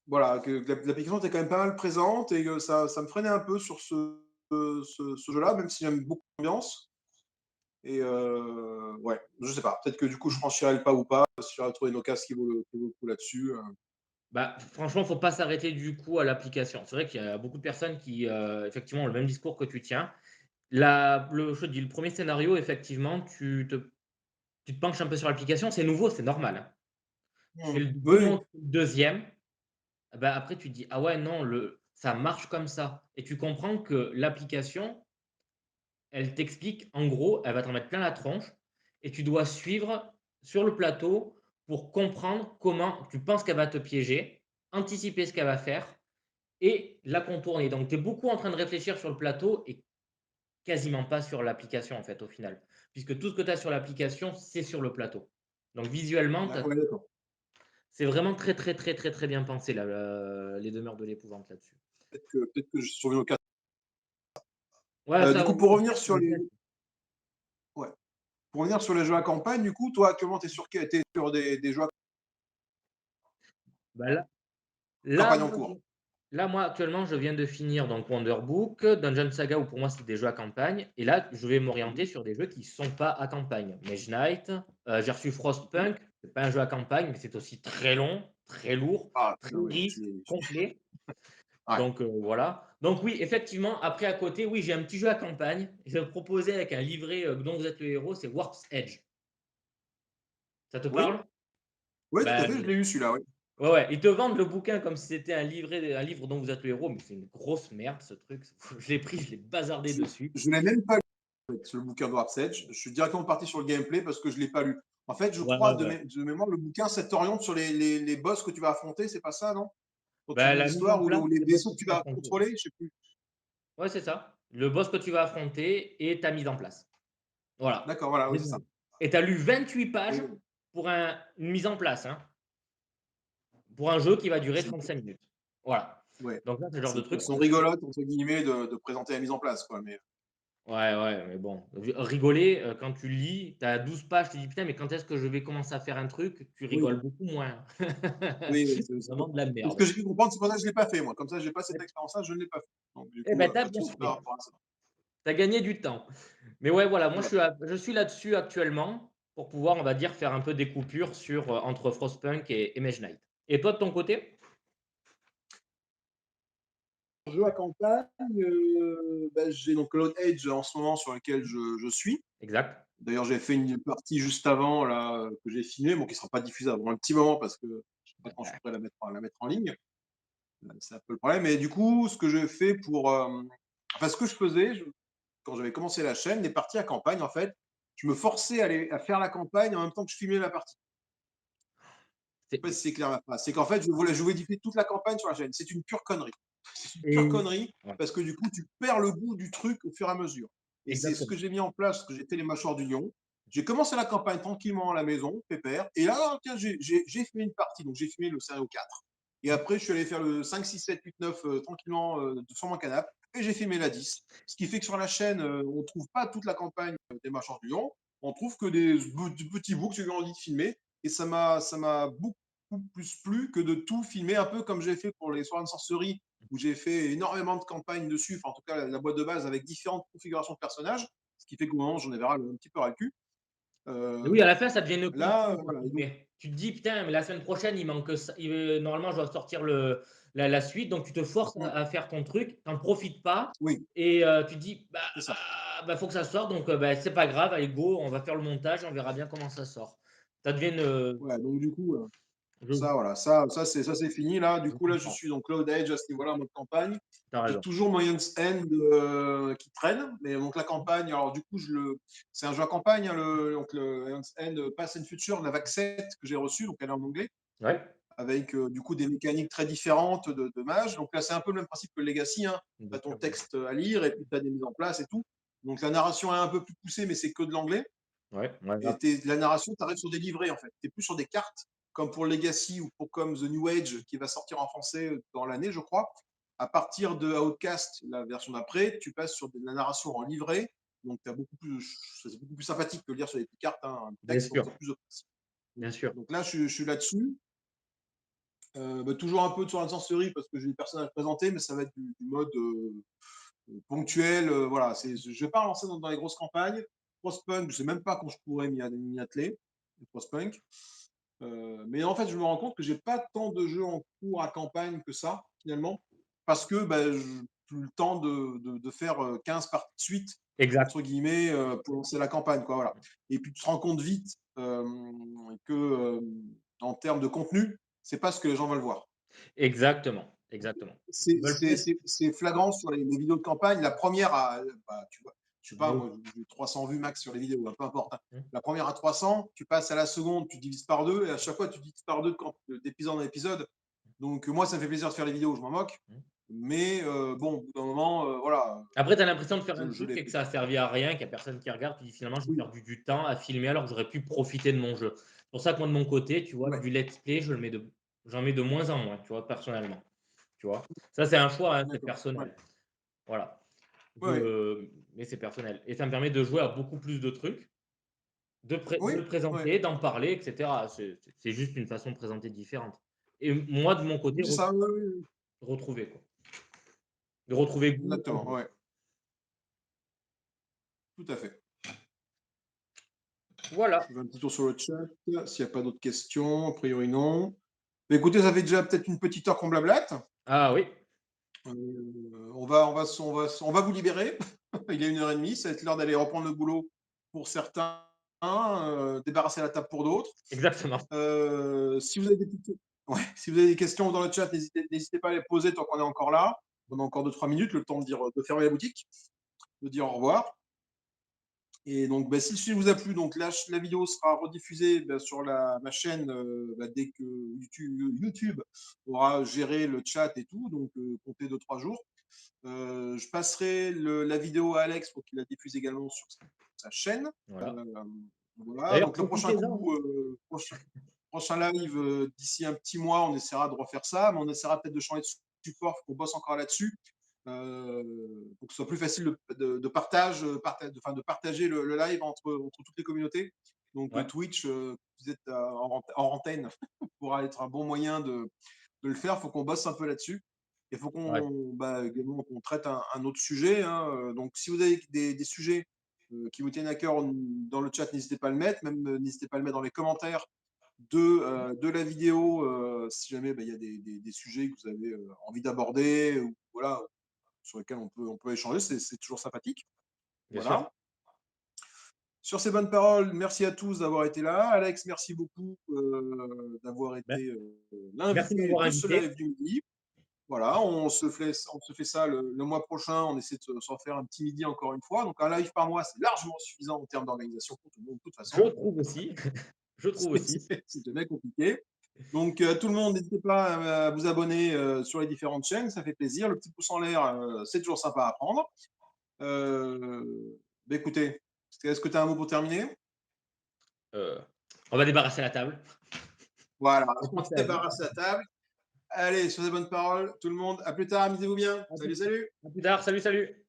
voilà, que l'application était quand même pas mal présente et que ça me freinait un peu sur ce jeu-là, même si j'aime beaucoup l'ambiance. Et ouais, je sais pas. Peut-être que du coup, je franchirai le pas ou pas, si j'arrive à trouver une occasion qui vaut le coup là-dessus. Bah, franchement, faut pas s'arrêter du coup à l'application. C'est vrai qu'il y a beaucoup de personnes qui, effectivement ont le même discours que tu tiens. Je te dis, le premier scénario, effectivement, tu te penches un peu sur l'application, c'est nouveau, c'est normal, hein. C'est Mmh. le Oui, moment oui. où tu le 2e, bah, après tu te dis: «Ah ouais, non, ça marche comme ça» et tu comprends que l'application, elle t'explique, en gros, elle va t'en mettre plein la tronche et tu dois suivre sur le plateau pour comprendre comment tu penses qu'elle va te piéger, anticiper ce qu'elle va faire et la contourner. Donc tu es beaucoup en train de réfléchir sur le plateau et quasiment pas sur l'application, en fait, au final. Puisque tout ce que tu as sur l'application, c'est sur le plateau. Donc visuellement, Ouais, d'accord. c'est vraiment très, très, très, très, très bien pensé là, les demeures de l'épouvante là-dessus. Peut-être que je suis revenu au cas. Ouais, Du ça, coup, oui, pour oui, revenir sur les ouais, pour revenir sur les jeux à campagne, du coup, toi, actuellement, tu es sur des jeux à bah, là, campagne en moi, cours? moi, actuellement, je viens de finir donc Wonderbook, Dungeon Saga, où pour moi, c'est des jeux à campagne et là, je vais Mmh. m'orienter sur des jeux qui sont pas à campagne. Mage Knight, j'ai reçu Mmh. Frostpunk, c'est pas un jeu à campagne, mais c'est aussi très long, très lourd, Ah, très non, mais riche, complet. ouais. Donc voilà. Donc oui, effectivement, après à côté, oui, j'ai un petit jeu à campagne. Je vais me proposer avec un livret, dont vous êtes le héros, c'est Warp's Edge. Ça te Oui, parle? oui, tout à Bah, fait, je l'ai eu celui-là, oui. ouais, ouais, ils te vendent le bouquin comme si c'était un livre dont vous êtes le héros, mais c'est une grosse merde ce truc. Je l'ai pris, je l'ai bazardé Je dessus. je l'ai même pas lu, en fait, le bouquin de Warp's Edge. Je suis directement parti sur le gameplay parce que je l'ai pas lu. En fait, je Ouais, crois ouais, ouais. de mémoire, le bouquin, ça t'oriente sur les boss que tu vas affronter, c'est pas ça, non? Quand tu Bah, lis la mise en l'histoire place ou les des boss vaisseaux que que tu tu vas vas affronter. contrôler? Je sais plus. Ouais, c'est ça. Le boss que tu vas affronter et ta mise en place. Voilà. D'accord, voilà, oui, c'est ça. Résumé. Et tu as lu 28 pages Oui, pour une mise en place, hein. Pour un jeu qui va durer c'est 35 minutes. Voilà. ouais, Donc là, c'est le genre c'est de une truc, façon ouais, rigolote entre guillemets de présenter la mise en place, quoi, mais ouais, ouais, mais bon, rigoler, quand tu lis, tu as 12 pages, tu te dis: «Putain, mais quand est-ce que je vais commencer à faire un truc?» Tu oui, rigoles beaucoup moins. oui, oui, C'est vraiment de la c'est ce merde. que j'ai pu comprendre, c'est pour ça que je l'ai pas fait moi. Comme ça, j'ai pas cette expérience-là, je ne l'ai pas fait. Donc du Eh coup, ben, tu as pas de bien souci par fait. rapport à ça. Tu as gagné du temps. Mais ouais, voilà, moi Ouais. je suis là-dessus actuellement pour pouvoir, on va dire, faire un peu des coupures sur, entre Frostpunk et Mage Knight. Et toi de ton côté? Jeu à campagne, bah, j'ai donc Cloud Edge en ce moment sur lequel je suis. Exact. D'ailleurs, j'ai fait une partie juste avant là, que j'ai filmée, bon qui sera pas diffusée avant un petit moment parce que je sais pas quand je pourrai la mettre en ligne. C'est un peu le problème et du coup, ce que j'ai fait pour, enfin ce que je faisais, quand j'avais commencé la chaîne, les parties à campagne en fait, je me forçais à faire la campagne en même temps que je filmais la partie. Je sais C'est pas si c'est clair ma phrase. C'est qu'en fait, je voulais diffuser toute la campagne sur la chaîne. C'est une pure connerie. C'est une pure et connerie ouais, parce que du coup, tu perds le goût du truc au fur et à mesure. Et c'est ce que exactement. j'ai mis en place, que j'ai fait les mâchoires du lion. J'ai commencé la campagne tranquillement à la maison, pépère. Et là, tiens, j'ai fait une partie. Donc, j'ai filmé le scénario 4. Et après, je suis allé faire le 5, 6, 7, 8, 9 tranquillement sur mon canapé. Et j'ai filmé la 10. Ce qui fait que sur la chaîne, on ne trouve pas toute la campagne des mâchoires du lion. On trouve que des petits bouts que j'ai eu envie de filmer. Et ça m'a beaucoup plus plu que de tout filmer, un peu comme j'ai fait pour les soirées de sorcerie, où j'ai fait énormément de campagnes dessus, enfin en tout cas la boîte de base avec différentes configurations de personnages, ce qui fait qu'au moment j'en avais un petit peu ras le cul. Oui, Euh, à la fin, ça devient une là, contrainte de voilà. Donc, filmer. Tu te dis: «Putain, mais la semaine prochaine, il manque ça, normalement, je dois sortir la suite», donc tu te forces à faire ton truc, tu en profites pas oui, et tu te dis: «Bah c'est ça. faut que ça sorte, donc bah, c'est pas grave, allez go, on va faire le montage, on verra bien comment ça sort». Ça devient une, Ouais, donc du coup, je ça, voilà, ça c'est fini là. Du coup, là, je comprends, suis donc Cloud Edge à ce niveau-là en mode campagne. tu as J'ai raison. toujours Moyens End qui traîne, mais donc la campagne, alors du coup, c'est un jeu à campagne, hein, donc le Moyens End Past and Future, la VAC 7 que j'ai reçue, donc elle est en anglais, Ouais, avec du coup des mécaniques très différentes de mage. Donc là, c'est un peu le même principe que le Legacy, hein. Tu bien as ton sûr, ouais. texte à lire et puis tu as des mises en place et tout. Donc la narration est un peu plus poussée, mais c'est que de l'anglais. Ouais, ouais, Et la narration, tu arrives sur des livrets en fait. Tu n'es plus sur des cartes, comme pour Legacy ou pour comme The New Age, qui va sortir en français dans l'année, je crois. À partir de Outcast, la version d'après, tu passes sur de la narration en livret. Donc, c'est beaucoup plus sympathique que lire sur des petites cartes, hein, un bien texte, donc sûr, c'est plus oppressif. bien sûr. Donc là, je suis là-dessus. Bah, toujours un peu de sur la sorcerie parce que j'ai des personnages à présenter, mais ça va être du mode ponctuel. Voilà, je ne vais pas lancer dans les grosses campagnes. Frostpunk, je ne sais même pas quand je pourrais m'y atteler. Frostpunk. Mais en fait, je me rends compte que j'ai pas tant de jeux en cours à campagne que ça, finalement, parce que bah, plus le temps de faire 15 parties de suite, Exact. entre guillemets, pour lancer la campagne, quoi, voilà. Et puis tu te rends compte vite que, en termes de contenu, c'est pas ce que les gens veulent voir. Exactement, exactement. Ils veulent plus être C'est flagrant sur les vidéos de campagne. La première à, bah, tu vois, je sais pas, oui. moi, j'ai 300 vues max sur les vidéos, hein, peu importe, hein. Mmh. La première à 300, tu passes à la seconde, tu divises par deux, et à chaque fois, tu divises par deux d'épisode en épisode. Donc, moi, ça me fait plaisir de faire les vidéos, je m'en moque. Mmh. Mais bon, au bout d'un moment, voilà, Après, tu as l'impression de faire un je truc l'ai et que fait. ça a servi à rien, qu'il y a personne qui regarde, tu dis: «Finalement, j'ai Oui, perdu du temps à filmer alors que j'aurais pu profiter de mon jeu». C'est pour ça que moi, de mon côté, tu vois, ouais, du let's play, j'en mets de moins en moins, tu vois, personnellement, tu vois? Ça, c'est un choix, hein, c'est d'accord. Ouais, personnel. Voilà. ouais, ouais. Mais c'est personnel et ça me permet de jouer à beaucoup plus de trucs, de Oui, le ouais. présenter, d'en parler et cetera. C'est juste une façon de présenter différente et moi, de mon côté, Oui, c'est ça, oui, oui, oui. retrouver, quoi. De retrouver goût dans le Exactement, jeu. ouais, tout à fait. Voilà. Je fais un petit tour sur le chat, s'il n'y a pas d'autres questions, a priori non. Bah, écoutez, ça fait déjà peut-être une petite heure qu'on blablate. Ah oui, On va vous libérer. Il est 1h30, ça va être l'heure d'aller reprendre le boulot pour certains, débarrasser la table pour d'autres. exactement. Si vous avez des petites ouais, si vous avez des questions dans le chat, n'hésitez pas à les poser tant qu'on est encore là. On a encore 2-3 minutes, le temps de fermer la boutique, de dire au revoir. Et donc, bah, si le sujet vous a plu, donc la vidéo sera rediffusée bah, sur ma chaîne bah, dès que YouTube aura géré le chat et tout, donc comptez 2-3 jours. Je passerai la vidéo à Alex pour qu'il la diffuse également sur sa chaîne. Voilà. Euh, voilà, D'ailleurs, donc le prochain profitez-en, hein. coup, prochain live, d'ici un petit mois, on essaiera de refaire ça, mais on essaiera peut-être de changer de support, faut qu'on bosse encore là-dessus, pour que ce soit plus facile de partage, enfin, de partager le live entre toutes les communautés. Donc Ouais, Twitch, vous êtes en antenne, pourra être un bon moyen de le faire. Il faut qu'on bosse un peu là-dessus. Il faut ouais, également qu'on traite un autre sujet, hein. Donc, si vous avez des sujets qui vous tiennent à cœur dans le chat, n'hésitez pas à le mettre. Même n'hésitez pas à le mettre dans les commentaires de la vidéo si jamais il y a des sujets que vous avez envie d'aborder ou voilà, sur lesquels on peut échanger. C'est toujours sympathique. bien sûr. Voilà. Sur ces bonnes paroles, merci à tous d'avoir été là. Alex, merci beaucoup d'avoir Bah, été merci de l'invité m'avoir de ce invité. live du midi. Voilà, on se fait ça le mois prochain. On essaie de s'en faire un petit midi encore une fois. Donc, un live par mois, c'est largement suffisant en termes d'organisation pour tout le monde, de toute Je façon. trouve aussi. Je trouve aussi. C'est jamais compliqué. Donc, tout le monde, n'hésitez pas à vous abonner sur les différentes chaînes. Ça fait plaisir. Le petit pouce en l'air, c'est toujours sympa à prendre. Euh, écoutez, est-ce que tu as un mot pour terminer? Heu, on va débarrasser la table Voilà, et on passer à vous. débarrasse la table. Allez, sur ces bonnes paroles, tout le monde, à plus tard, amusez-vous bien. À plus Salut, salut. à plus tard. Salut, salut.